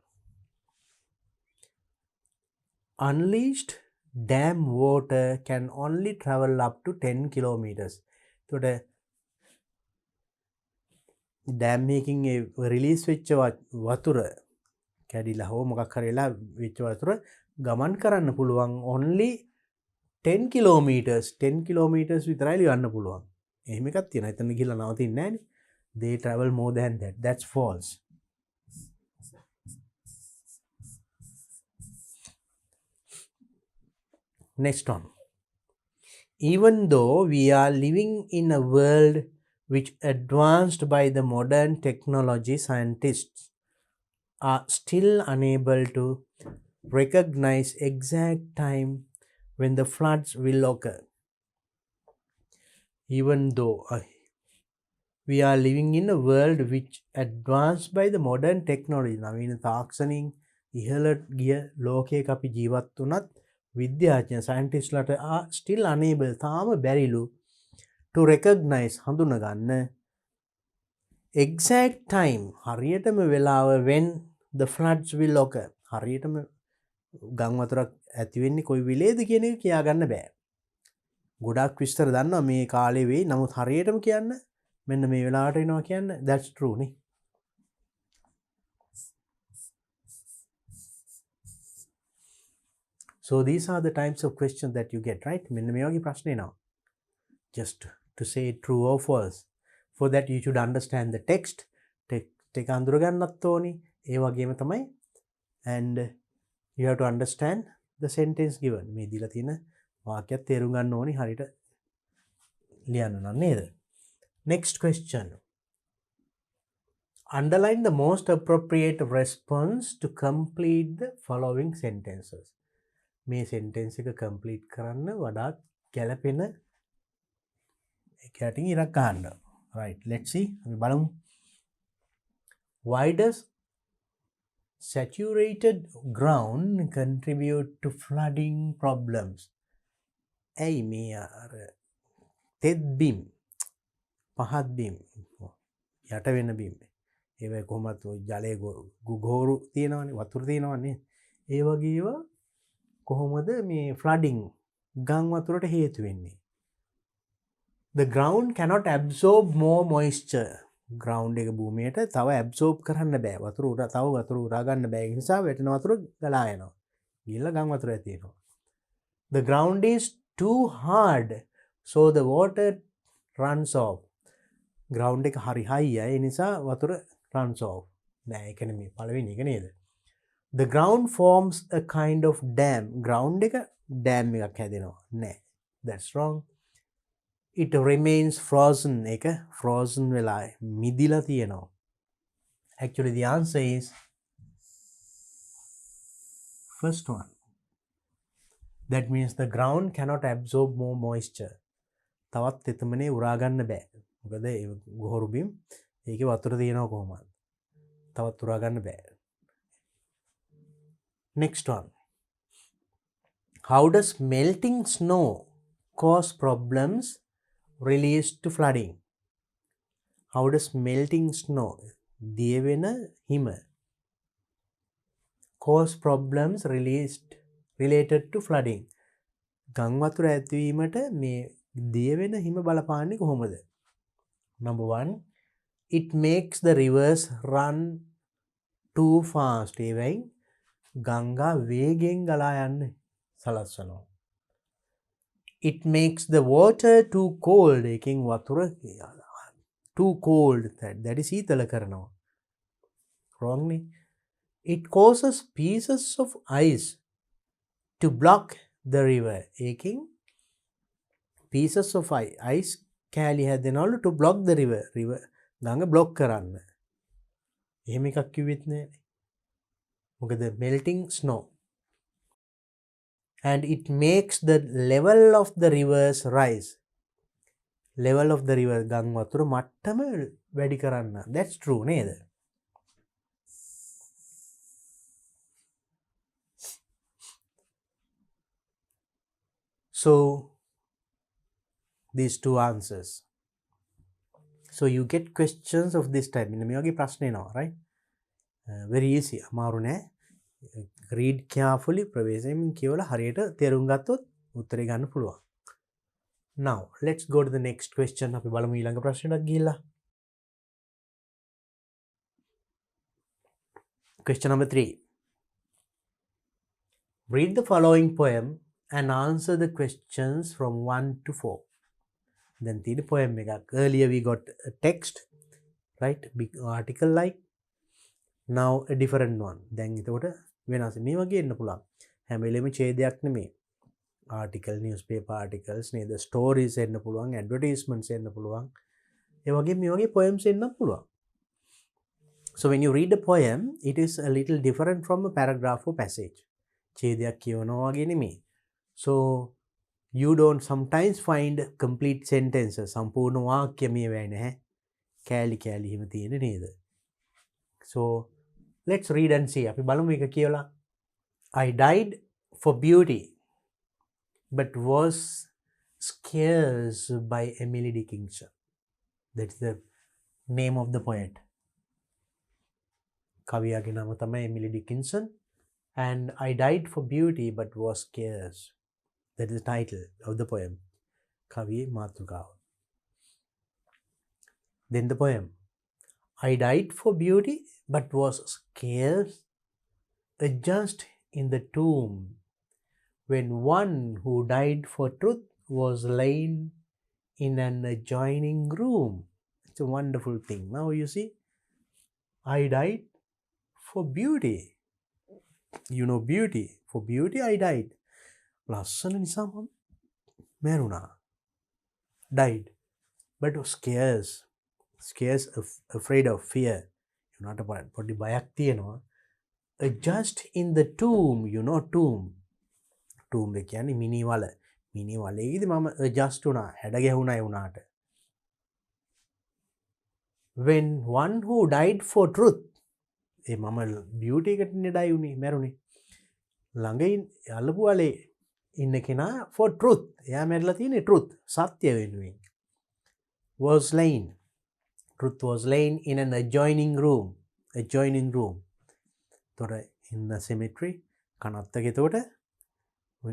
Unleashed dam water can only travel up to 10 kilometers. එතකොට dam එකකින් රිලීස් වෙච්ච වතුර කැඩිලා හෝ මොකක් හරි වෙලා වෙච්ච වතුර ගමන් කරන්න පුළුවන් only 10 kilometers. 10 kilometers විතරයි ලියන්න පුළුවන්. එහෙම එකක් තියෙනවා. එතන ගිහලා නවතින්නේ නැහැ නේ. They travel more than that. That's false. Next one. Even though we are living in a world which advanced by the modern technology, scientists are still unable to recognize exact time when the floods will occur. Even though we are living in a world which advanced by the modern technology, නවීන තාක්ෂණින් ඉහළට ගිය ලෝකයක අපි ජීවත් වුණත් විද්‍යාඥ සයින්ටිස්ට්ලාට are still unable තාම බැරිලු to recognize හඳුනගන්න exact time හරියටම වෙලාව when the floods will occur. හරියටම ගම් වතුරක් ඇති වෙන්නේ කොයි වෙලේද කියන එක කියා ගන්න බෑ. ගොඩක් විස්තර දන්නවා මේ කාලේ වෙයි. නමුත් හරියටම කියන්න මෙන්න මේ වෙලාවට එනවා කියන්න that's true නේ. So these are the types of questions that you get, right? මෙන්න මේ වගේ ප්‍රශ්න එනවා. Just to say true or false. For that you should understand the text. Text එක අඳුර ගන්නත් ඕනි. ඒ වගේම තමයි and you have to understand the sentence given. මේ දීලා තියෙන වාක්‍යයක් තේරුම් ගන්න ඕනි හරියට ලියන්න නම් නේද? Next question. Underline the most appropriate response to complete the following sentences. මේ sentence එක complete කරන්න වඩාත් ගැළපෙන එකකින් ඉරක් ගන්න. Right, let's see. අපි බලමු. Why does saturated ground contribute to flooding problems? ඇයි මේ අර තෙත් බිම් පහත් බිම් යට වෙන බිම් ඒවයි කොහොමත් ජලයේ ගොගෝරු තියෙනවනේ වතුර තියෙනවනේ ඒ වගේ ඒවා කොහොමද මේ flooding ගම් වතුරට හේතු වෙන්නේ? The ground cannot absorb more moisture. ground එක භූමියට තව absorb කරන්න බෑ. වතුර තව වතුර උරා ගන්න බෑ. ඒ නිසා වැටෙන වතුර ගලා යනවා. ගිහලා ගම් වතුර ඇති වෙනවා. The ground is too hard so the water runs off. ground එක හරි හයියයි ඒ නිසා වතුර runs off. නෑ ඒක නෙමෙයි පළවෙනි එක නේද? The ground forms a kind of dam. ground එක dam එකක් හැදෙනවා. නෑ. That's wrong. It remains frozen. එක frozen වෙලා මිදිලා තියෙනවා. Actually the answer is first one. That means the ground cannot absorb more moisture. තවත් තෙතමනේ උරා ගන්න බෑ. මොකද ඒ ගොහරු බිම් ඒකේ වතුර තියෙනවා කොහොමද? තවත් උරා ගන්න බෑ. Next one. How does melting snow cause problems related to flooding? How does melting snow දිය වෙන හිම cause problems related to flooding? ගම් වතුර ඇතිවීමට මේ දිය වෙන හිම බලපාන්නේ කොහොමද? Number 1, it makes the rivers run too fast. ඒවෙන් ගංගා වේගෙන් ගලා යන්නේ සලස්වනවා. It makes the water too cold. එකෙන් වතුර too cold. that is සීතල කරනවා. wrong නේ. It causes pieces of ice to block the river. එකෙන් pieces of ice කෑලි හැදෙනවලු to block the river. ගඟ block කරන්න. එහෙම එකක් කිව්වෙත් නෑ. මොකද melting snow. And it makes the level of the rivers rise. Level of the river ගං වතුර මට්ටම වැඩි කරන්න. That's true නේද? So these two answers. So you get questions of this type. මෙන්න මේ වගේ ප්‍රශ්න එනවා, right? Very easy. අමාරු නෑ. read carefully ප්‍රවේශයෙන් කියවලා හරියට තේරුම් ගත්තොත් උත්තරේ ගන්න පුළුවන්. Now let's go to the next question. අපි බලමු ඊළඟ ප්‍රශ්නයක් ගිහිල්ලා. Question number 3. Read the following poem and answer the questions from 1 to 4. Then the poem එකක්. Earlier we got a text, right? Big article like. Now a different one. දැන් එතකොට වෙනස්. මේ වගේ එන්න පුළුවන්. හැම වෙලෙම ඡේදයක් නෙමෙයි. Article, newspaper articles නේද? Stories එන්න පුළුවන්, advertisements එන්න පුළුවන්. ඒ වගේ මේ වගේ poems එන්න පුළුවන්. So when you read a poem, it is a little different from a paragraph or passage. ඡේදයක් කියවනවා වගේ නෙමෙයි. So you don't sometimes find complete sentences. සම්පූර්ණ වාක්‍ය මේ වෙයි නැහැ. කෑලි කෑලි හිම තියෙන නේද? So let's read and see. අපි බලමු එක කියලා. I died for beauty but was scarce by Emily Dickinson. That's the name of the poet. කවියාගේ නම තමයි Emily Dickinson. And I died for beauty but was scarce. That is the title of the poem. කවියේ මාතෘකාව. Then the poem. I died for beauty but was scarce just in the tomb when one who died for truth was lain in an adjoining room. It's a wonderful thing. Now you see, I died for beauty. You know beauty. For beauty I died. ලස්සන නිසා මම මැරුණා. Died. But was scarce. Scarce, afraid of fear. You're not about පොඩි බයක් තියෙනවා. Just in the tomb. You know tomb. Tomb එක කියන්නේ මිනි වල. මිනි වලේදී මම adjust වුණා. හැඩ ගැහුණා ඒ උනාට. When one who died for truth. ඒ මම beauty එකට නෙඩයි උනේ මැරුණේ. ළඟ යල්ලපු වලේ ඉන්න කෙනා for truth. එයා මැරිලා තියෙන්නේ truth. සත්‍ය වෙනුවෙන්. Was slain. Truth was slain in an adjoining room. Adjoining room. තොර in the cemetery. කනත්තක එතකොට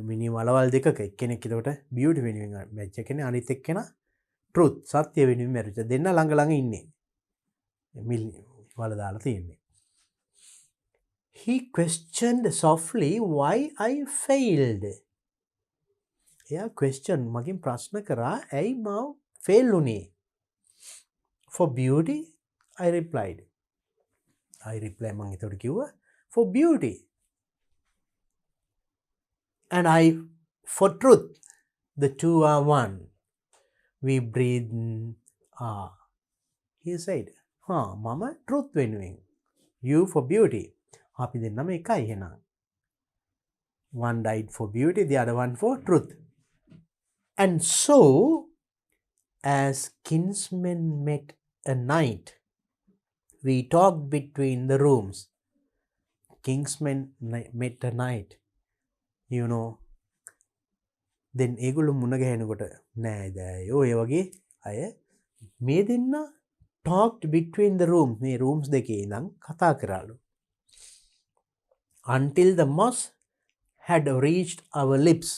මිනි වලවල් දෙකක එක්කෙනෙක් එතකොට beauty වෙනුවෙන් මැච් එකනේ අනිත් එක්කෙනා truth සත්‍ය වෙනුවෙන් මැරිච්ච. දෙන්න ළඟ ළඟ ඉන්නේ. මිල් වල දාලා තියෙන්නේ. He questioned softly why I failed. එයා question මගෙන් ප්‍රශ්න කරා ඇයි මම fail උනේ? For beauty, I replied. I replied මං එතකොට කිව්වා for beauty. And I for truth. The two are one. We breathe ah. He said, mama truth වෙනුවෙන්. You for beauty. අපි දෙන්නම එකයි එහෙනම්. One died for beauty, the other one for truth. And so, as kinsmen met a night, we talked between the rooms. Kingsmen met a night. You know, then ඒගොල්ලෝ මුණ ගැහෙනකොට නෑ දෑයෝ ඒ වගේ අය මේ දෙන්න talked between the rooms. මේ rooms දෙකේ ඉඳන් කතා කරාලු. Until the moss had reached our lips.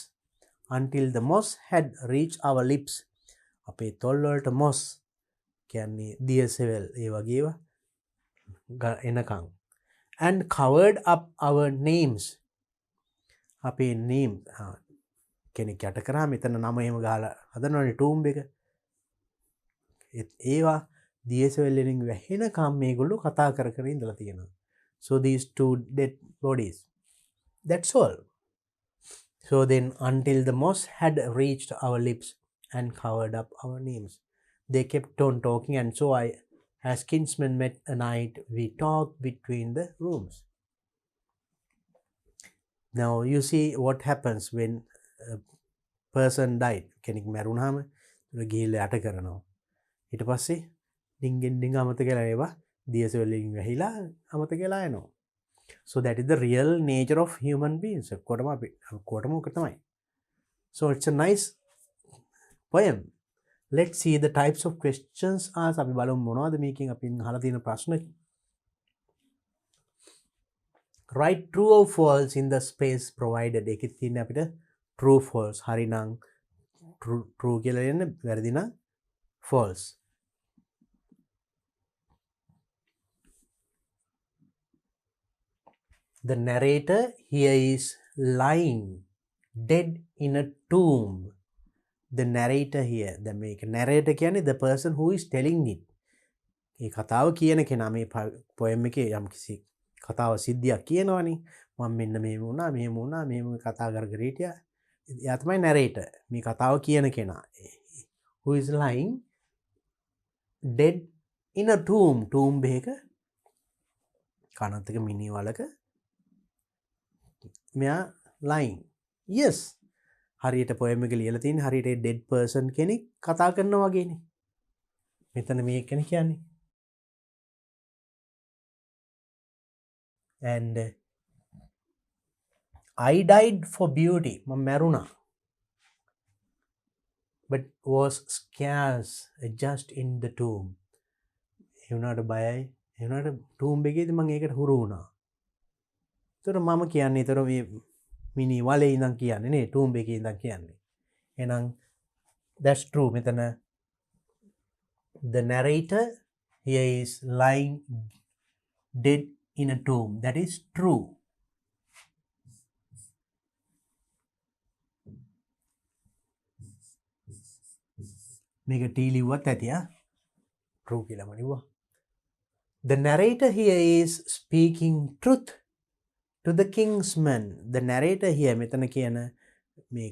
Until the moss had reached our lips. අපේ තොල් වලට moss කියන්නේ දියසෙවල් ඒ වගේව එනකන්. and covered up our names. අපේ name කෙනෙක් යට කරා මෙතන නම එහෙම ගහලා හදනවනේ tomb එක. ඒවා දියසෙවලෙන් වැහෙනකම් මේගොල්ලෝ කතා කර කර ඉඳලා තියෙනවා. So these two dead bodies. That's all. So then until the moss had reached our lips and covered up our names, they kept on talking, and so I, as kinsmen met a night, we talked between the rooms. Now you see what happens when a person died. කෙනෙක් මැරුණාම ගිහිල්ලා යට කරනවා. ඊට පස්සේ ඩිංගෙන් ඩිංග අමතක වෙලා ඒවා දියසෙවලින් වැහිලා අමතක වෙලා යනවා. So that is the real nature of human beings. කොටම ඔක තමයි. So it's a nice poem. Let's see the types of questions asked. අපි බලමු මොනවද මේකෙන් අපි අහලා තියෙන ප්‍රශ්න. Write true or false in the space provided. ඒකෙත් තියෙන අපිට true false. හරි නම් true කියලා ලියන්න, වැරදි නම් false. The narrator here is lying dead in a tomb. The narrator here, the narrator කියන්නේ the person who is telling it. ඒ කතාව කියන කෙනා මේ poem එකේ යම් කිසි කතාව සිද්ධියක් කියනවනේ. මම මෙන්න මෙහෙම වුණා මෙහෙම කතා කර කර හිටියා. එයා තමයි narrator. මේ කතාව කියන කෙනා. Who is lying dead in a tomb. tomb එකක කනතක මිනි වලක මෙයා lying. Yes. හරියට poem එක ලියලා තියෙන හරියට dead person කෙනෙක් කතා කරනවා වගේනේ. මෙතන මේ කෙනෙක් කියන්නේ. And I died for beauty. මම මැරුණා. But was scarce just in the tomb. ඒ වුණාට බයයි. ඒ වුණාට tomb එකේදී මම ඒකට හුරු වුණා. ඒතර මම කියන්නේ ඒතර මේ මිනි වලේ ඉඳන් කියන්නේ නේ tomb එකේ ඉඳන් කියන්නේ. එහෙනම් that's true. මෙතන the narrator here is lying dead in a tomb. That is true. මේක T ලිව්වත් ඇති true කියලාම ලිව්වා. The narrator here is speaking truth to the kingsman. The narrator here මෙතන කියන මේ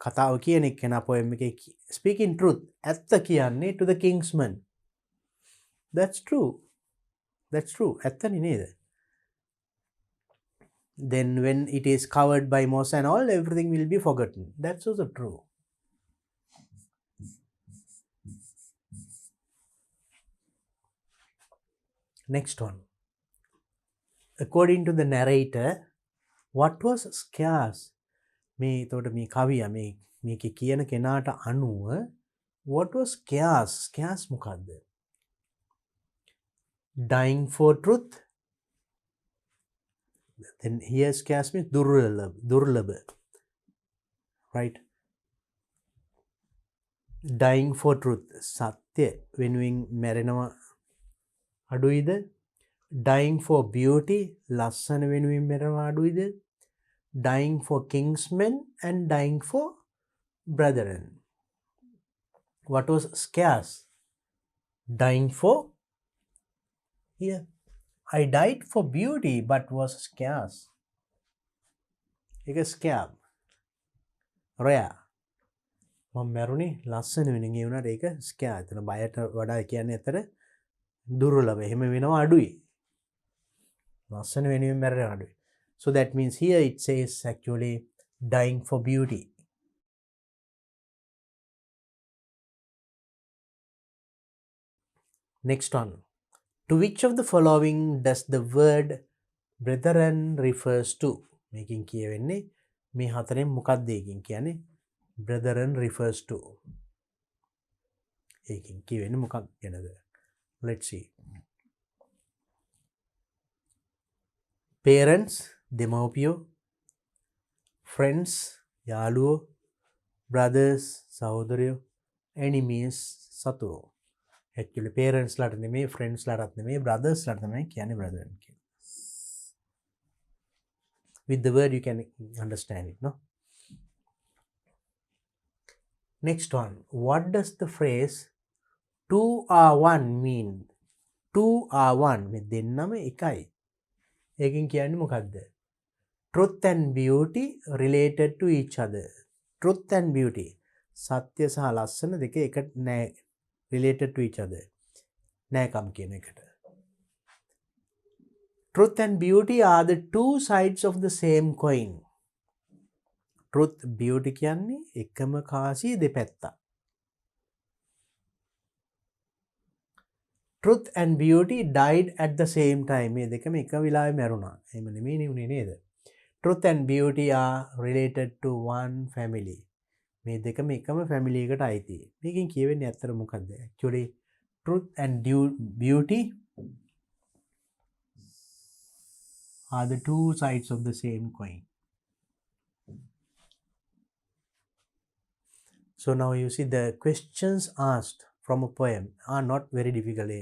කතාව කියන එක්කෙනා poem එකේ speaking truth ඇත්ත කියන්නේ to the kingsman. That's true. That's true. ඇත්තනේ නේද? Then when it is covered by moss and all, everything will be forgotten. That's also true. Next one. According to the narrator, what was scarce? මේ එතකොට මේ කවිය මේකේ කියන කෙනාට අනුව what was scarce? Scarce මොකද්ද? Dying for truth. Then here scarce means durlabha. Right? Dying for truth. සත්‍ය වෙනුවෙන් මැරෙනවා අඩුයිද? Dying for beauty, ලස්සන වෙනුවෙන් මැරෙනවා අඩුයිද? Dying for kingsmen and dying for brethren. What was scarce? Dying for, here, I died for beauty but was scarce. ඒක scarce. rare. මම මැරුණේ ලස්සන වෙනුවෙන් ඒ වුණාට ඒක scarce. එතන බයට වඩා කියන්නේ අතර දුර්ලභ. එහෙම වෙනවා අඩුයි. ලස්සන වෙනුවෙන් මැරෙනවා අඩුයි. So that means here it says actually dying for beauty. Next one. To which of the following does the word brethren refers to? මේකෙන් කියවෙන්නේ මේ හතරෙන් මොකක්ද ඒකෙන් කියන්නේ brethren refers to. ඒකෙන් කියවෙන්නේ මොකක් ගැනද? Let's see. Parents, දෙමව්පියෝ, friends, යාළුවෝ, brothers, සහෝදරයෝ, enemies, සතුරෝ. Actually parents ලාට නෙමෙයි, friends ලාටත් නෙමෙයි, brothers ලාට තමයි කියන්නේ brethren කියලා. with the word you can understand it, no? Next one, what does the phrase 2 are one mean? 2 are one මේ දෙන්නම එකයි. ඒකෙන් කියන්නේ මොකක්ද? Truth and beauty related to each other. Truth and beauty. සත්‍ය සහ ලස්සන දෙක එකට නෑ, related to each other. නෑකම් කියන එකට. Truth and beauty are the two sides of the same coin. Truth, beauty කියන්නේ එකම කාසිය දෙපැත්ත. Truth and beauty died at the same time. මේ දෙකම එක වෙලාවෙ මැරුණා. එහෙම නෙමෙයි නේ නේද? Truth and beauty are related to one family. මේ දෙකම එකම family එකට අයිති. මේකෙන් කියවෙන්නේ ඇත්තට මොකද්ද? Actually truth and beauty are the two sides of the same coin. So now you see the questions asked from a poem are not very difficult.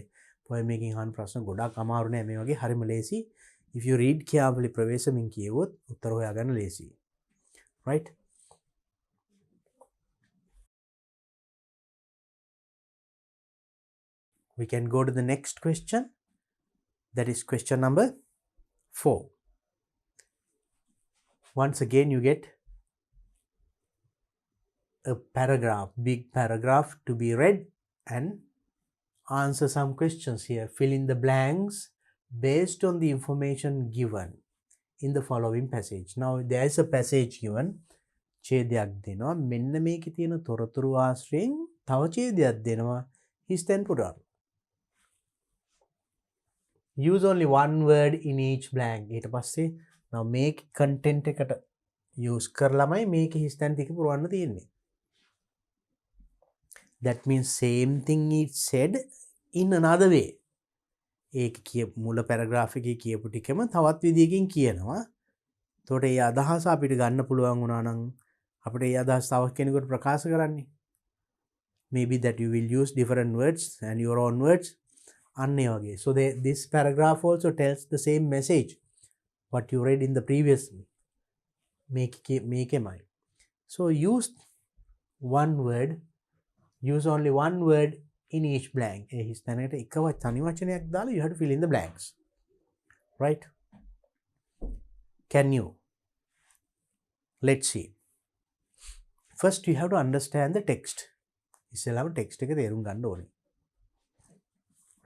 Poem making han ප්‍රශ්න ගොඩක් අමාරු නෑ මේ වගේ හරිම ලේසි. If you read carefully ප්‍රවේශමින් කියවොත් උත්තර හොයාගන්න ලේසි. Right? We can go to the next question. That is question number 4. Once again you get a paragraph, big paragraph to be read and answer some questions here. Fill in the blanks based on the information given in the following passage. Now there is a passage given. ඡේදයක් දෙනවා. මෙන්න මේකේ තියෙන තොරතුරු ආශ්‍රයෙන් තව ඡේදයක් දෙනවා. Is then put on. Use only one word in each blank. ඊට පස්සේ now make content එකට use කරලාමයි මේකේ his then ටික පුරවන්න තියෙන්නේ. That means same thing is said in another way. ඒක මුල පැරග්‍රාෆ් එකේ කියපු ටිකම තවත් විදියකින් කියනවා. එතකොට ඒ අදහස අපිට ගන්න පුළුවන් වුණා නම් අපිට ඒ අදහස තව කෙනෙකුට ප්‍රකාශ කරන්නේ. Maybe that you will use different words and your own words. අන්න ඒ වගේ. So this paragraph also tells the same message what you read in the previous මේකෙමයි. So use one word. Use only one word in each blank. ඒ හිස්තැනට එක තනි වචනයක් දාලා you have to fill in the blanks. Right? Can you? Let's see. First you have to understand the text. ඉස්සෙල්ලාම text එක තේරුම් ගන්න ඕනේ.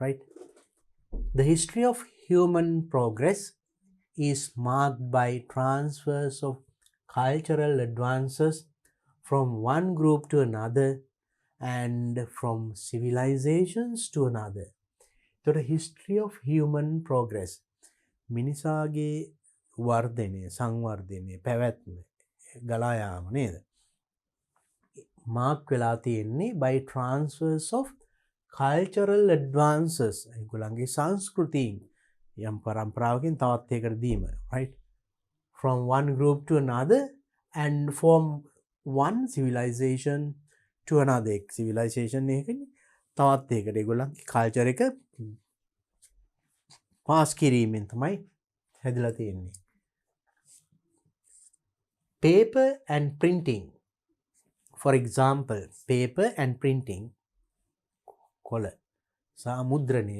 Right? The history of human progress is marked by transfers of cultural advances from one group to another and from civilizations to another. So the history of human progress. මිනිසාගේ වර්ධනය, සංවර්ධනය, පැවැත්ම, ගලා යාම නේද? මාක් වෙලා තියෙන්නේ by transfers of cultural advances. ඒගොල්ලන්ගේ සංස්කෘතීන් යම් පරම්පරාවකින් තවත් එකකට දීම. Right? From one group to another and from one civilization to another. Civilization එකකින් තවත් එකකට ඒගොල්ලන්ගේ culture එක පාස් කිරීමෙන් තමයි හැදලා තියෙන්නේ. Paper and printing. For example, paper and printing, කොළ සහ මුද්‍රණය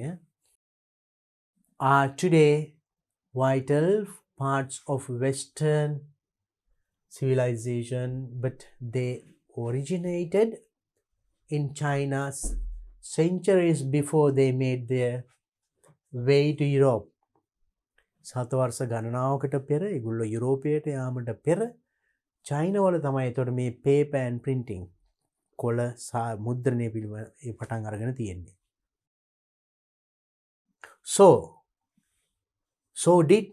are today vital parts of Western civilization, but they originated in China centuries before they made their way to Europe. සතවර්ෂ ගණනාවකට පෙර ඒගොල්ලෝ යුරෝපයට යාමට පෙර චයිනාවල තමයි එතකොට මේ paper and printing කොළ සහ මුද්‍රණය පිළිබඳ ඒ පටන් අරගෙන තියෙන්නේ. So did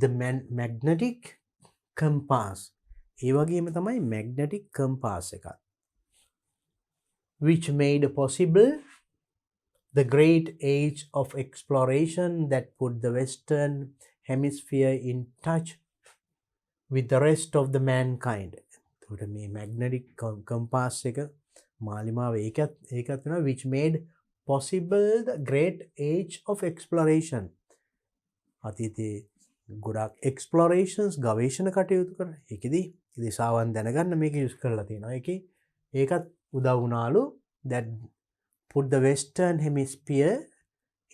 the magnetic compass. ඒ වගේම තමයි magnetic compass එකත්. Which made possible the great age of exploration that put the Western hemisphere in touch with the rest of the mankind. එතකොට මේ magnetic compass එක මාලිමාව ඒකත් වෙනවා which made possible the great age of exploration. අතීතයේ ගොඩක් එක්ස්පලෝරේෂන්ස් ගවේශණ කටයුතු කර එකෙදී දිසාවන් දැනගන්න මේක යුස් කරලා තියෙනවා එක ඒකත් උදවුනාලු that put the western hemisphere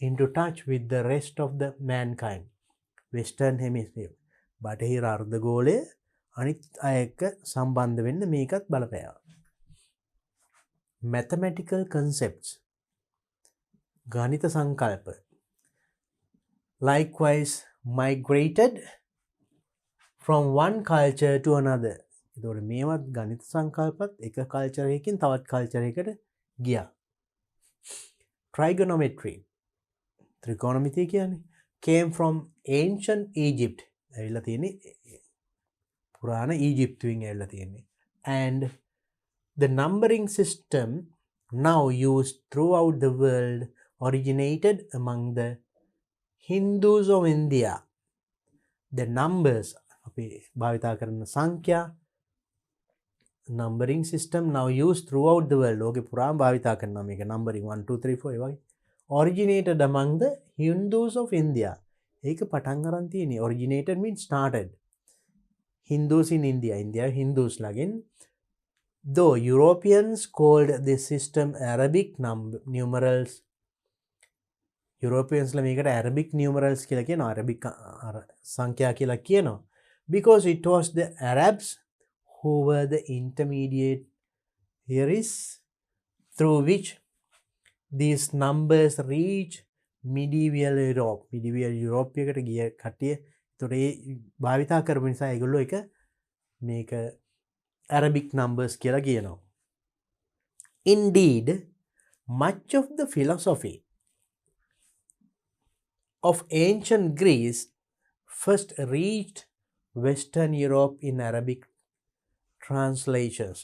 into touch with the rest of the mankind. Western hemisphere බටහිර අර්ධගෝලය අනිත් අයක සම්බන්ධ වෙන්න මේකත් බලපෑවා. Mathematical concepts ගණිත සංකල්ප likewise migrated from one culture to another. එතකොට මේවත් ගණිත සංකල්පත් එක කල්චර් එකකින් තවත් කල්චර් එකකට ගියා. Trigonometry ත්‍රිකෝණමිතිය කියන්නේ came from ancient Egypt. ඇවිල්ලා තියෙන්නේ පුරාණ ඊජිප්තුවෙන් ඇවිල්ලා තියෙන්නේ. And the numbering system now used throughout the world originated among the Hindus of India. The numbers අපි භාවිතා කරන සංඛ්‍යා numbering system now used throughout the world. ලෝකෙ පුරාම භාවිතා කරනවා මේක numbering 1 2 3 4 ඒ වගේ. Originated among the Hindus of India. ඒක පටන් අරන් තියෙන්නේ originated means started. Hindus in India. India Hindus ලගින්. Though Europeans called this system Arabic numerals. Europeans ලා මේකට Arabic numerals කියලා කියනවා. Arabic සංඛ්‍යා කියලා කියනවා. Because it was the Arabs who were the intermediaries through which these numbers reach medieval Europe. Medieval Europe එකට ගිය කට්ටිය ඒතොර ඒ භාවිතා කරපු නිසා ඒගොල්ලෝ එක මේක Arabic numbers කියලා කියනවා. Indeed, much of the philosophy of ancient Greece first reached Western Europe in Arabic translations.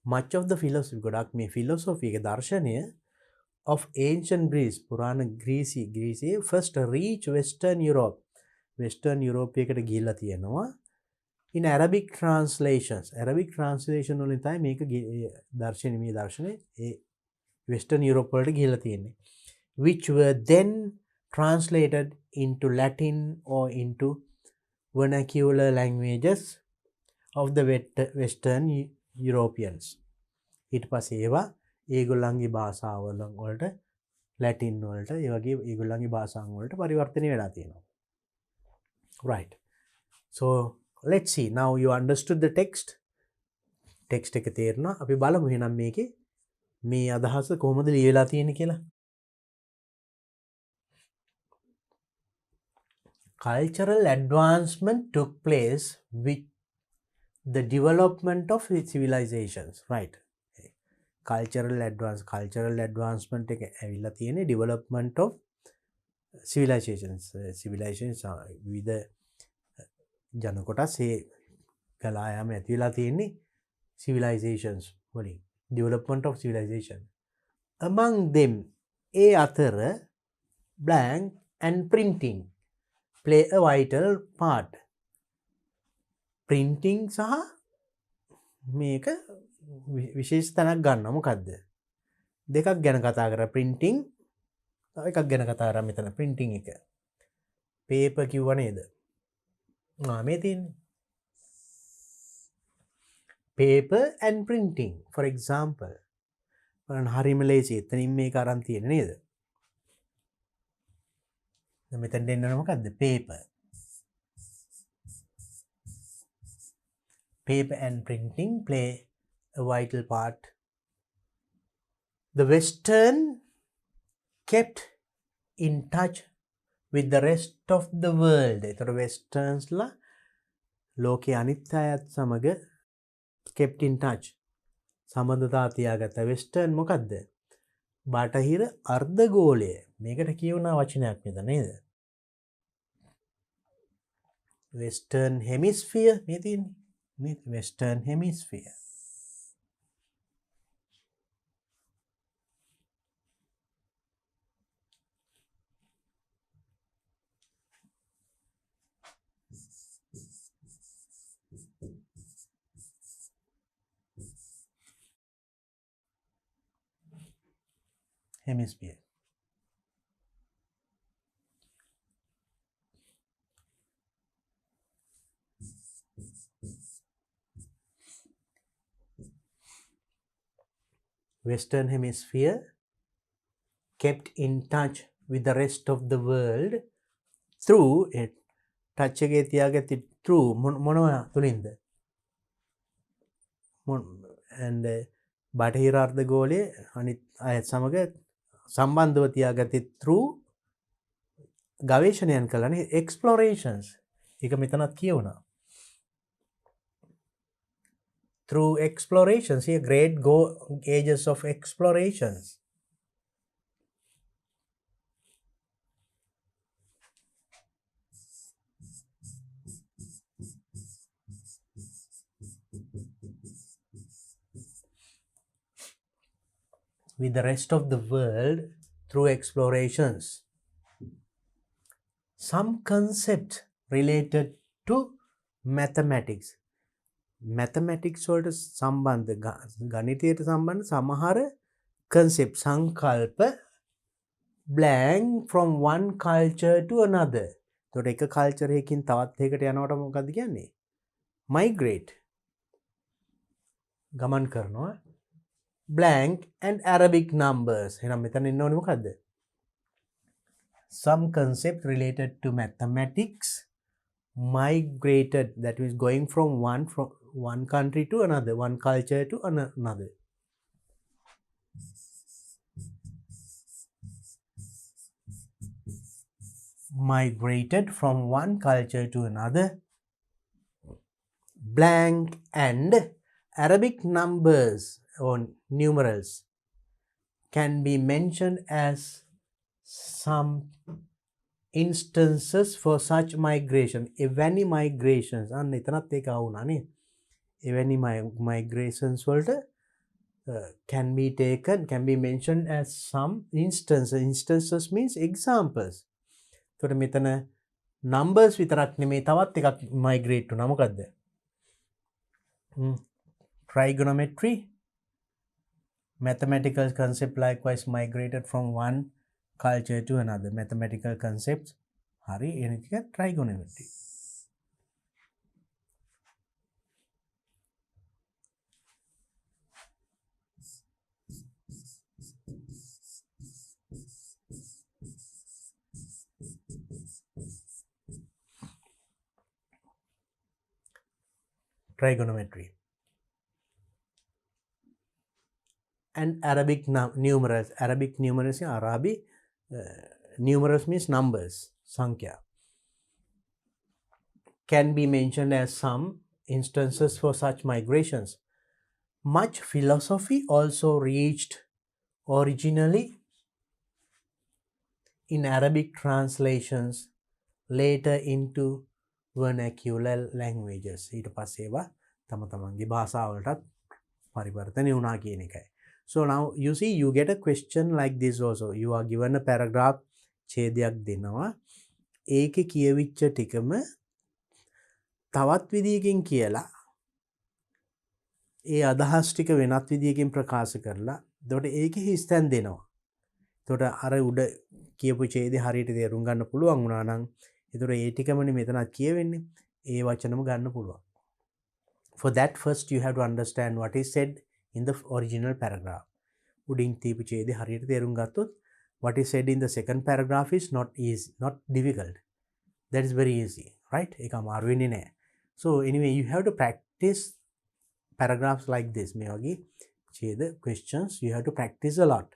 Much of the philosophy, ගොඩක් මේ philosophy එක දර්ශනය of ancient Greece, පුරාණ ග්‍රීසියේ first reach Western Europe. Western Europe එකට ගිහිල්ලා තියෙනවා. In Arabic translations. Arabic translation වලින් තමයි මේක මේ දර්ශනේ ඒ Western Europe වලට ගිහිල්ලා තියෙන්නේ. Which were then translated into Latin or into vernacular languages of the Western Europeans. ඊට පස්සේ ඒවා ඒගොල්ලන්ගේ භාෂාවල වලට ලැටින් වලට ඒ වගේ ඒගොල්ලන්ගේ භාෂාන් වලට පරිවර්තනය වෙලා තියෙනවා. Right. So let's see. Now you understood the text. Text එක තේරුණා. අපි බලමු එහෙනම් මේකේ මේ අදහස කොහොමද ලියලා තියෙන්නේ කියලා. Cultural advancement took place with the development of civilizations. Right. Cultural advancement එක ඇවිල්ලා තියෙන්නේ development of civilizations. Civilizations විවිධ ජන කොටස් ඒ කලායාම ඇති වෙලා තියෙන්නේ civilizations වලින්. Development of civilization. Among them ඒ අතර blank and printing play a vital part. Printing සහ මේක විශේෂ තැනක් ගන්නවා. මොකද්ද? දෙකක් ගැන කතා කරා. printing තව එකක් ගැන කතා කරා මෙතන printing එක. paper කිව්ව නේද? මේ තියෙන්නේ paper and printing. For example බලන්න හරිම ලේසි. එතනින් මේක අරන් තියෙන නේද? දැන් මෙතෙන් දෙන්න මොකද්ද? paper. Paper and printing play a vital part. The Western kept in touch with the rest of the world. එතකොට Westerns ලා ලෝකයේ අනිත් අයත් සමග kept in touch. සම්බන්ධතා තියාගත්ත. Western මොකද්ද? බටහිර අර්ධගෝලය. මේකට කියවනා වචනයක් නේද නේද? Western hemisphere මේ තියෙන්නේ. Western hemisphere. Hemisphere. Western Hemisphere kept in touch with the rest of the world through it. Touch එකේ තියාගත්තේ through මොනවා තුලින්ද? and බටහිර අර්ධගෝලයේ අනිත් අයත් සමග සම්බන්ධව තියාගත්තේ through ගවේෂණයන් කළානේ explorations. ඒක මෙතනත් කියවුණා. Through explorations, here great ages of explorations. With the rest of the world through explorations. Some concept related to mathematics. Mathematics වලට සම්බන්ධ ගණිතයට සම්බන්ධ සමහර concept සංකල්ප blank from one culture to another. එතකොට එක culture එකකින් තවත් එකකට යනකොට මොකක්ද කියන්නේ? Migrate. ගමන් කරනවා. Blank and Arabic numbers. එහෙනම් මෙතන ඉන්න ඕනේ මොකද්ද? Some concept related to mathematics migrated, that means going from one country to another, one culture to another. Migrated from one culture to another. Blank and Arabic numbers or numerals can be mentioned as some instances for such migration. Evany migrations අන්න එතනත් ඒක ආවුණානේ. Evany migrations වලට can be taken, can be mentioned as some instances. Instances means examples. එතකොට මෙතන numbers විතරක් නෙමෙයි තවත් එකක් migrate වුණා. මොකද්ද? Trigonometry. Mathematical concept likewise migrated from one culture to another. Mathematical concepts hari enika trigonometry. Trigonometry. And Arabic numerals. Arabic numerals in Arabic numerals means numbers, sankhya. Can be mentioned as some instances for such migrations. Much philosophy also reached originally in Arabic translations later into vernacular languages. ඊට පස්සේ ඒවා තම තමන්ගේ භාෂාවලටත් පරිවර්තනය වුණා කියන එකයි. So now you see you get a question like this also. You are given a paragraph ඡේදයක් දෙනවා. ඒකේ කියවිච්ච ටිකම තවත් විදියකින් කියලා ඒ අදහස් ටික වෙනත් විදියකින් ප්‍රකාශ කරලා එතකොට ඒකේ හිස්තැන් දෙනවා. එතකොට අර උඩ කියපු ඡේදේ හරියට තේරුම් ගන්න පුළුවන් වුණා නම් එතකොට ඒ ටිකමනේ මෙතනත් කියවෙන්නේ. ඒ වචනම ගන්න පුළුවන්. For that first you have to understand what is said in the original paragraph. උඩින් තියපු ඡේදේ හරියට තේරුම් ගත්තොත් what is said in the second paragraph is not easy, not difficult. That is very easy, right? ඒක අමාරු වෙන්නේ නැහැ. So anyway you have to practice paragraphs like this. මේ වගේ ඡේද questions you have to practice a lot.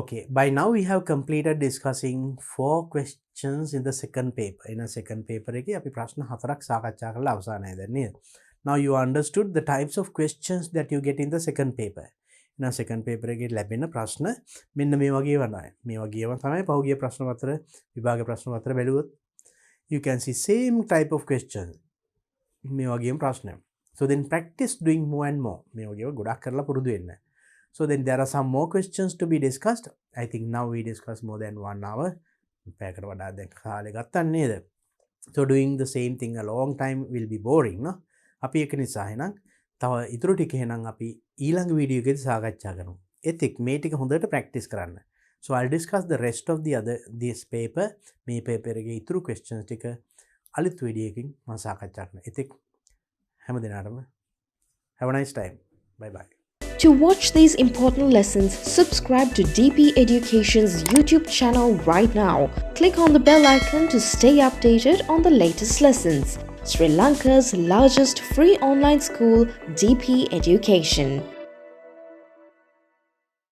Okay, by now we have completed discussing 4 questions in the second paper. In a second paper එකේ අපි ප්‍රශ්න 4ක් සාකච්ඡා කරලා අවසానයි දැන් නේද? Now you understood the types of questions that you get in the second paper. In a second paper එකේ ලැබෙන ප්‍රශ්න මෙන්න මේ වගේ වනායි. මේ වගේම තමයි පහුගිය ප්‍රශ්න පත්‍ර විභාග ප්‍රශ්න පත්‍ර බැලුවොත් you can see same type of questions. මේ වගේම ප්‍රශ්න. So then practice doing more and more. මේ වගේම ගොඩක් කරලා පුරුදු වෙන්න. So then there are some more questions to be discussed. I think now we discussed more than 1 hour. පැයකට වඩා දැන් කාලේ ගත්තා නේද? So doing the same thing a long time will be boring, no? අපි ඒක නිසා එහෙනම් තව ඉතුරු ටික එහෙනම් අපි ඊළඟ වීඩියෝ එකේදී සාකච්ඡා කරමු. එතෙක් මේ ටික හොඳට ප්‍රැක්ටිස් කරන්න. So I'll discuss the rest of this paper. මේ paper එකේ ඉතුරු questions ටික අලුත් වීඩියෝ එකකින් මම සාකච්ඡා කරනවා. එතෙක් හැම දිනකටම have a nice time. Bye bye. To watch these important lessons, subscribe to DP Education's YouTube channel right now. Click on the bell icon to stay updated on the latest lessons. Sri Lanka's largest free online school, DP Education.